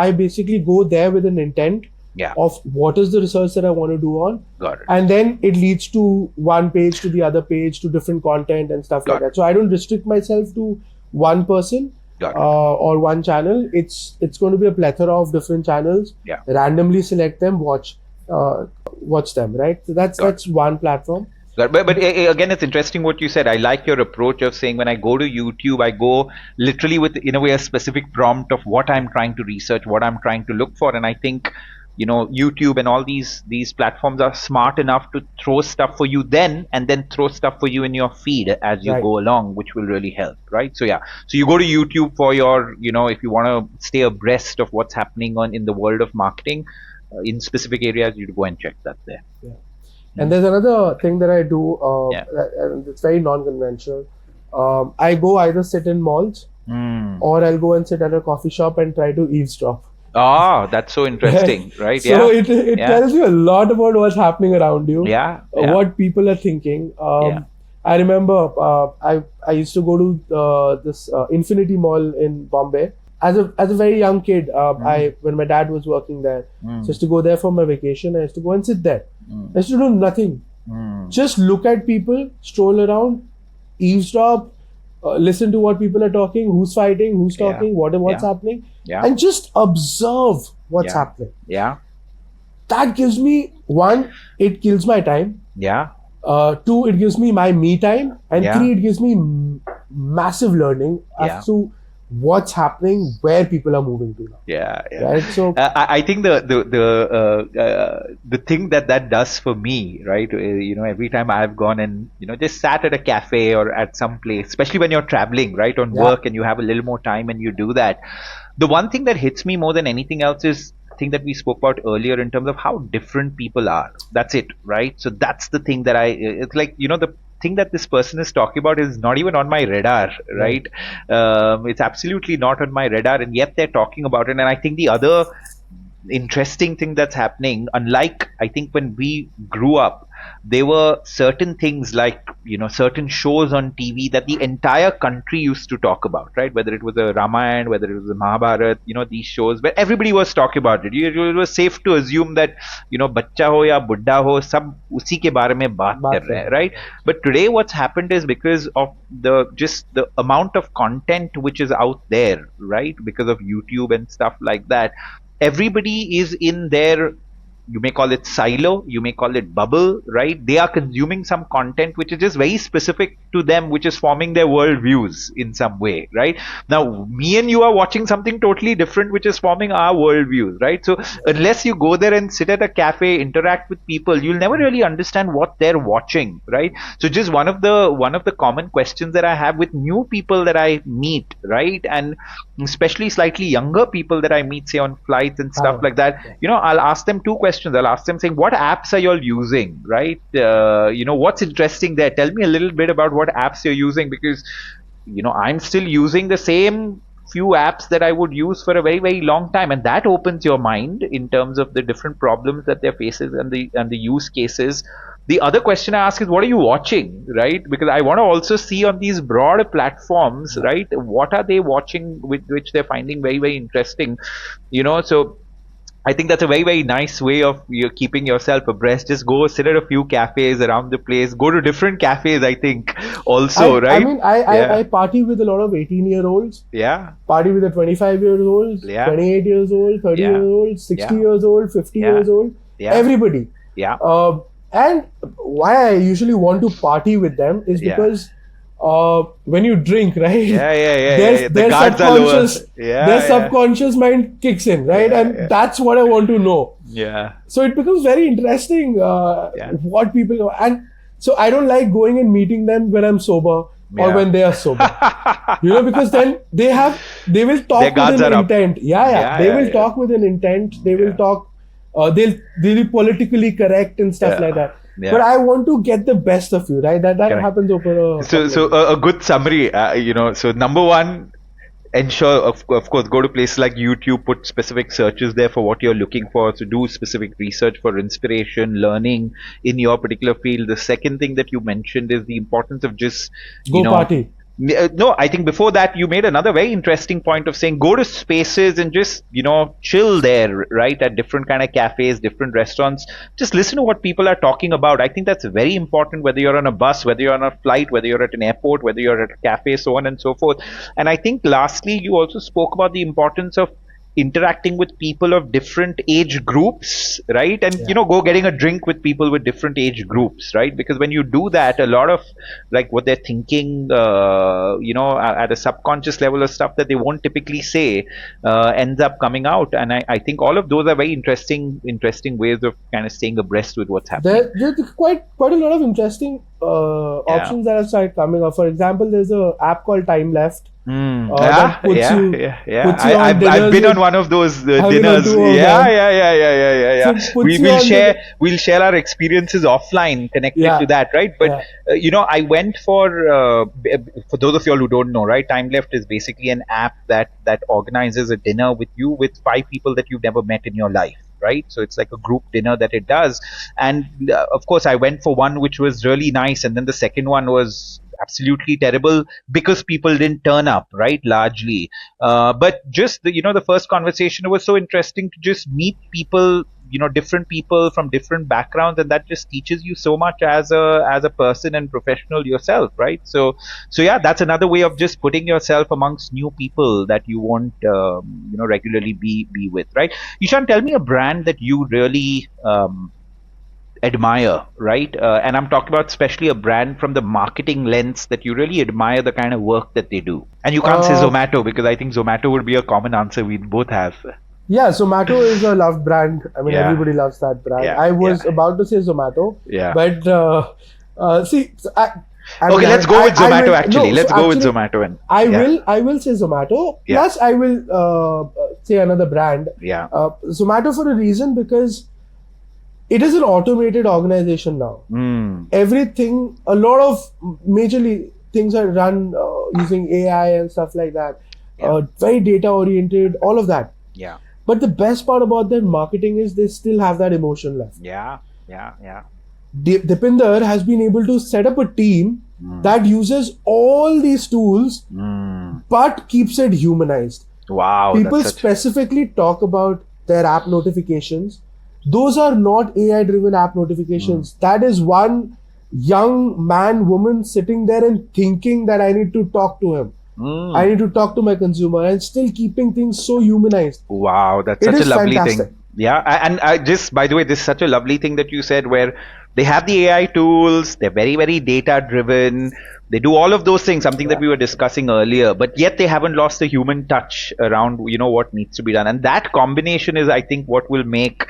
I basically go there with an intent Yeah. of what is the research that I want to do on, Got it. and then it leads to one page to the other page to different content and stuff like Got it. that. So I don't restrict myself to one person Got it. or one channel. It's going to be a plethora of different channels. Yeah. Randomly select them, watch them. Right. So that's one platform. But again, it's interesting what you said. I like your approach of saying when I go to YouTube, I go literally with, in a way, a specific prompt of what I'm trying to research, what I'm trying to look for. And I think, YouTube and all these platforms are smart enough to throw stuff for you then, and then throw stuff for you in your feed as you Right. go along, which will really help, right? So yeah, so you go to YouTube for your, if you want to stay abreast of what's happening in the world of marketing, in specific areas, you go and check that there. Yeah. And there's another thing that I do, Yeah. and it's very non-conventional. I go either sit in malls or I'll go and sit at a coffee shop and try to eavesdrop. Oh, that's so interesting, right? So Yeah. it Yeah. tells you a lot about what's happening around you, Yeah. Yeah. what people are thinking. Yeah. I remember I used to go to this Infinity Mall in Bombay as a very young kid. When my dad was working there, so I used to go there for my vacation. I used to go and sit there. I used to do nothing. Just look at people, stroll around, eavesdrop, listen to what people are talking, who's fighting, who's Yeah. talking, what's Yeah. happening, Yeah. and just observe what's Yeah. happening. Yeah. That gives me, one, it kills my time. Yeah. Two, it gives me my me time, and Yeah. three, it gives me massive learning Yeah. as to what's happening, where people are moving to now. Yeah. Yeah. Right? So I think the thing that does for me, right? Every time I've gone and just sat at a cafe or at some place, especially when you're traveling, right, on Yeah. work, and you have a little more time and you do that. The one thing that hits me more than anything else is the thing that we spoke about earlier in terms of how different people are. That's it, right? So that's the thing that it's like, the thing that this person is talking about is not even on my radar, right? It's absolutely not on my radar, and yet they're talking about it. And I think the other interesting thing that's happening, unlike I think when we grew up, there were certain things like certain shows on TV that the entire country used to talk about, right? Whether it was a Ramayana, whether it was a Mahabharat, these shows where everybody was talking about it. It was safe to assume that bachcha ho ya buddha ho, sab usi ke bare mein baat kar rahe hain, right? But today what's happened is, because of the amount of content which is out there, right? Because of YouTube and stuff like that, everybody is in their, you may call it silo, you may call it bubble, right? They are consuming some content which is just very specific to them, which is forming their worldviews in some way, right? Now, me and you are watching something totally different, which is forming our worldviews, right? So, unless you go there and sit at a cafe, interact with people, you'll never really understand what they're watching, right? So, just one of the common questions that I have with new people that I meet, right, and especially slightly younger people that I meet, say on flights and stuff like that, I'll ask them two questions. I'll ask them saying, what apps are you all using, right? What's interesting there? Tell me a little bit about what apps you're using, because I'm still using the same few apps that I would use for a very, very long time. And that opens your mind in terms of the different problems that they're facing and the use cases. The other question I ask is, what are you watching, right? Because I want to also see on these broader platforms, right? What are they watching which they're finding very, very interesting, so I think that's a very, very nice way of keeping yourself abreast. Just go sit at a few cafes around the place. Go to different cafes, I think, also, right? I mean, I party with a lot of 18-year-olds. Yeah. Party with the 25-year-olds, 28 years old, 30 years old, 60 years old, 50 years old. Yeah. Everybody. Yeah. And why I usually want to party with them is because when you drink, right? The guards are lower. Their subconscious mind kicks in, right? And that's what I want to know. Yeah. So it becomes very interesting what people know. And so I don't like going and meeting them when I'm sober or when they are sober. Because then they will talk with an intent. They will talk with an intent. They will talk. They'll be politically correct and stuff like that. Yeah. But I want to get the best of you, right? That happens over. So a good summary, So number one, ensure, of course, go to places like YouTube, put specific searches there for what you're looking for. So do specific research for inspiration, learning in your particular field. The second thing that you mentioned is the importance of just party. No, I think before that you made another very interesting point of saying go to spaces and just chill there, right, at different kind of cafes, different restaurants. Just listen to what people are talking about. I think that's very important, whether you're on a bus, whether you're on a flight, whether you're at an airport, whether you're at a cafe, so on and so forth. And I think lastly, you also spoke about the importance of interacting with people of different age groups, right? And go getting a drink with people with different age groups, right? Because when you do that, a lot of like what they're thinking, at a subconscious level of stuff that they won't typically say, ends up coming out. And I think all of those are very interesting ways of kind of staying abreast with what's happening. There's quite a lot of interesting options that have started coming up. For example, there's an app called Time Left. That puts you I've been on one of those dinners. So we'll share our experiences offline connected to that, right? But I went for those of you all who don't know, right? Time Left is basically an app that organizes a dinner with you with 5 people that you've never met in your life. Right, so it's like a group dinner that it does, and of course I went for one which was really nice, and then the second one was absolutely terrible because people didn't turn up, right, largely. But just the first conversation was so interesting to just meet people, different people from different backgrounds, and that just teaches you so much as a person and professional yourself, right? So that's another way of just putting yourself amongst new people that you won't regularly be with, right? Ishan, tell me a brand that you really admire, right? And I'm talking about especially a brand from the marketing lens that you really admire the kind of work that they do. And you can't say Zomato, because I think Zomato would be a common answer we both have. Yeah, Zomato is a loved brand. I mean, everybody loves that brand. I was about to say Zomato, but let's go with Zomato. Let's go with Zomato. I will say Zomato. Plus, I will say another brand. Zomato for a reason, because it is an automated organization now. Everything, a lot of majorly things are run using AI and stuff like that. Very data oriented, all of that. But the best part about their marketing is they still have that emotion left. Dipinder has been able to set up a team that uses all these tools, but keeps it humanized. Wow. People specifically talk about their app notifications. Those are not AI-driven app notifications. That is one young man, woman sitting there and thinking that I need to talk to him. I need to talk to my consumer, and still keeping things so humanized. Wow, that's such a lovely thing. Yeah, and I just, by the way, this is such a lovely thing that you said, where they have the AI tools, they're very, very data driven, they do all of those things, something that we were discussing earlier, but yet they haven't lost the human touch around, what needs to be done. And that combination is, I think, what will make,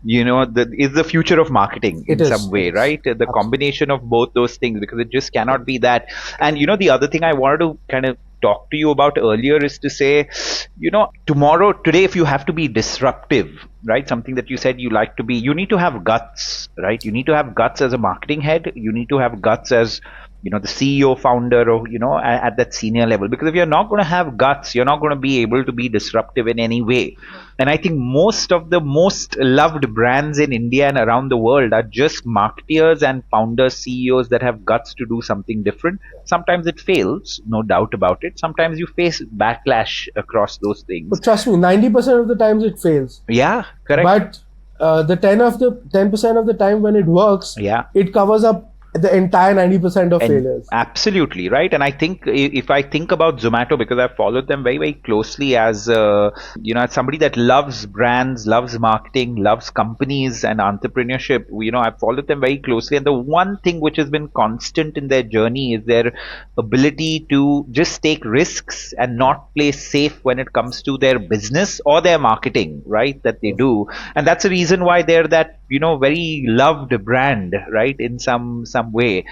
is the future of marketing in some way, right? The combination of both those things, because it just cannot be that. And, the other thing I wanted to kind of talk to you about earlier is to say, today, if you have to be disruptive, right? Something that you said you like to be, you need to have guts, right? You need to have guts as a marketing head. You need to have guts as, the CEO, founder, or at that senior level. Because if you're not going to have guts, you're not going to be able to be disruptive in any way. And I think most of the most loved brands in India and around the world are just marketeers and founders, CEOs that have guts to do something different. Sometimes it fails, no doubt about it. Sometimes you face backlash across those things. But trust me, 90% of the times it fails. Yeah, correct. But the 10% of the time when it works, Yeah. it covers up the entire 90% of failures. Absolutely right. And I think if I think about Zomato, because I've followed them very, very closely as as somebody that loves brands, loves marketing, loves companies and entrepreneurship, I've followed them very closely. And the one thing which has been constant in their journey is their ability to just take risks and not play safe when it comes to their business or their marketing, right? That they do. And that's the reason why they're that very loved brand, right, in some way,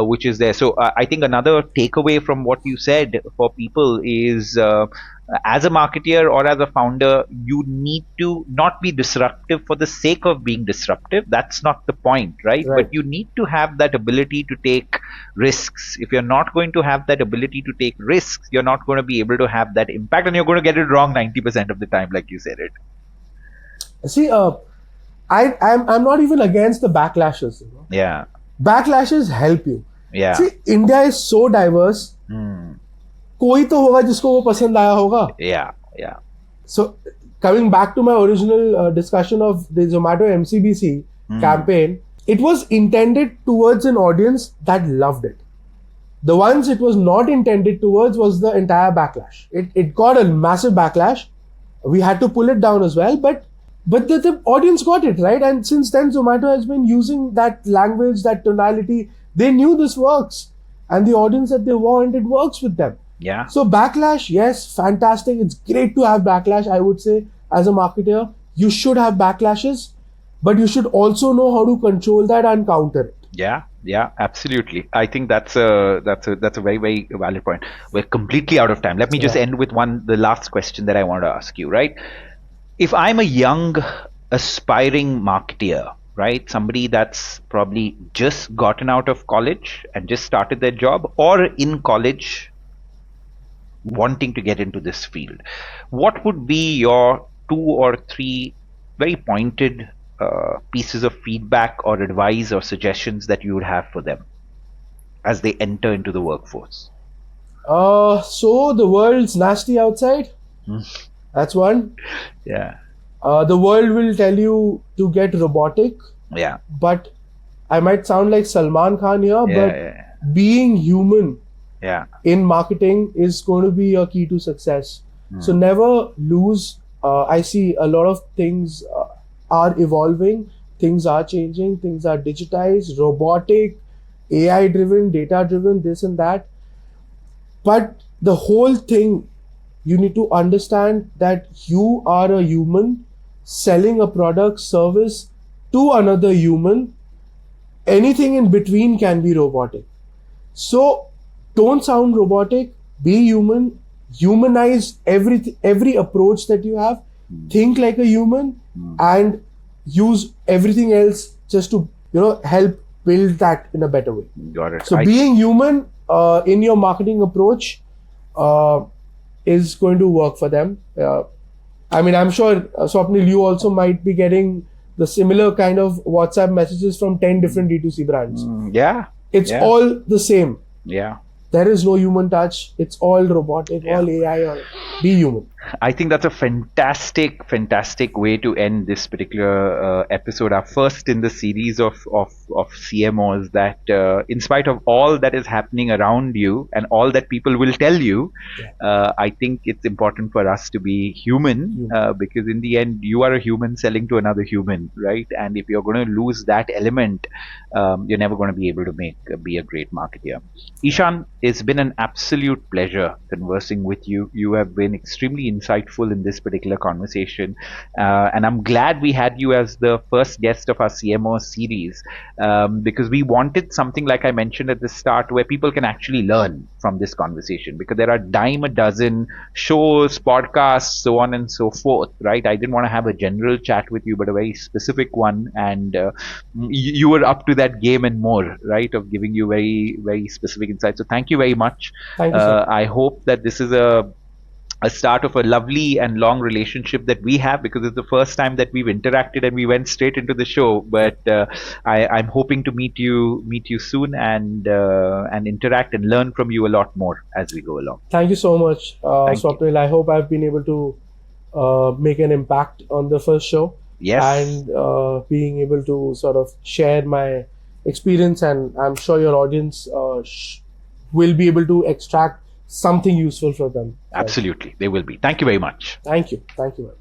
which is there. So I think another takeaway from what you said for people is, as a marketeer or as a founder, you need to not be disruptive for the sake of being disruptive. That's not the point, right? But you need to have that ability to take risks. If you're not going to have that ability to take risks, you're not going to be able to have that impact, and you're going to get it wrong 90% of the time, like you said it. See, I'm not even against the backlashes. Yeah. Backlashes help you. Yeah. See, India is so diverse. कोई तो होगा जिसको वो पसंद आया होगा. Yeah. So coming back to my original discussion of the Zomato MCBC campaign, it was intended towards an audience that loved it. The ones it was not intended towards was the entire backlash. It got a massive backlash. We had to pull it down as well, but the audience got it, right? And since then, Zomato has been using that language, that tonality. They knew this works. And the audience that they want, it works with them. Yeah. So backlash, yes, fantastic. It's great to have backlash, I would say. As a marketer, you should have backlashes, but you should also know how to control that and counter it. Yeah, absolutely. I think that's a very, very valid point. We're completely out of time. Let me just end with the last question that I want to ask you, right? If I'm a young, aspiring marketeer, right, somebody that's probably just gotten out of college and just started their job, or in college wanting to get into this field, what would be your 2 or 3 very pointed pieces of feedback or advice or suggestions that you would have for them as they enter into the workforce? So the world's nasty outside. That's one. Yeah. The world will tell you to get robotic. Yeah. But I might sound like Salman Khan here, but being human in marketing is going to be a key to success. So never lose. I see a lot of things are evolving. Things are changing. Things are digitized, robotic, AI driven, data driven, this and that. But the whole thing, you need to understand that you are a human selling a product, service to another human. Anything in between can be robotic. So don't sound robotic, be human, humanize every approach that you have, think like a human, and use everything else just to help build that in a better way. Got it. So being human in your marketing approach is going to work for them. I mean, I'm sure, Swapnil, you also might be getting the similar kind of WhatsApp messages from 10 different D2C brands. It's all the same. Yeah. There is no human touch. It's all robotic, all AI, or be human. I think that's a fantastic way to end this particular episode, our first in the series of CMOs, that in spite of all that is happening around you and all that people will tell you, I think it's important for us to be human, because in the end, you are a human selling to another human, right? And if you're going to lose that element, you're never going to be able to be a great marketer. Ishan, it's been an absolute pleasure conversing with you. You have been extremely very insightful in this particular conversation. And I'm glad we had you as the first guest of our CMO series, because we wanted something, like I mentioned at the start, where people can actually learn from this conversation, because there are dime a dozen shows, podcasts, so on and so forth, right? I didn't want to have a general chat with you, but a very specific one. And you were up to that game and more, right? Of giving you very, very specific insights. So thank you very much. Thank you, sir. I hope that this is a start of a lovely and long relationship that we have, because it's the first time that we've interacted and we went straight into the show. But I'm hoping to meet you soon and interact and learn from you a lot more as we go along. Thank you so much, Thank you. Swapnil. I hope I've been able to make an impact on the first show. Yes. And being able to sort of share my experience, and I'm sure your audience will be able to extract something useful from them. Absolutely, they will be. Thank you very much. Thank you. Thank you, man.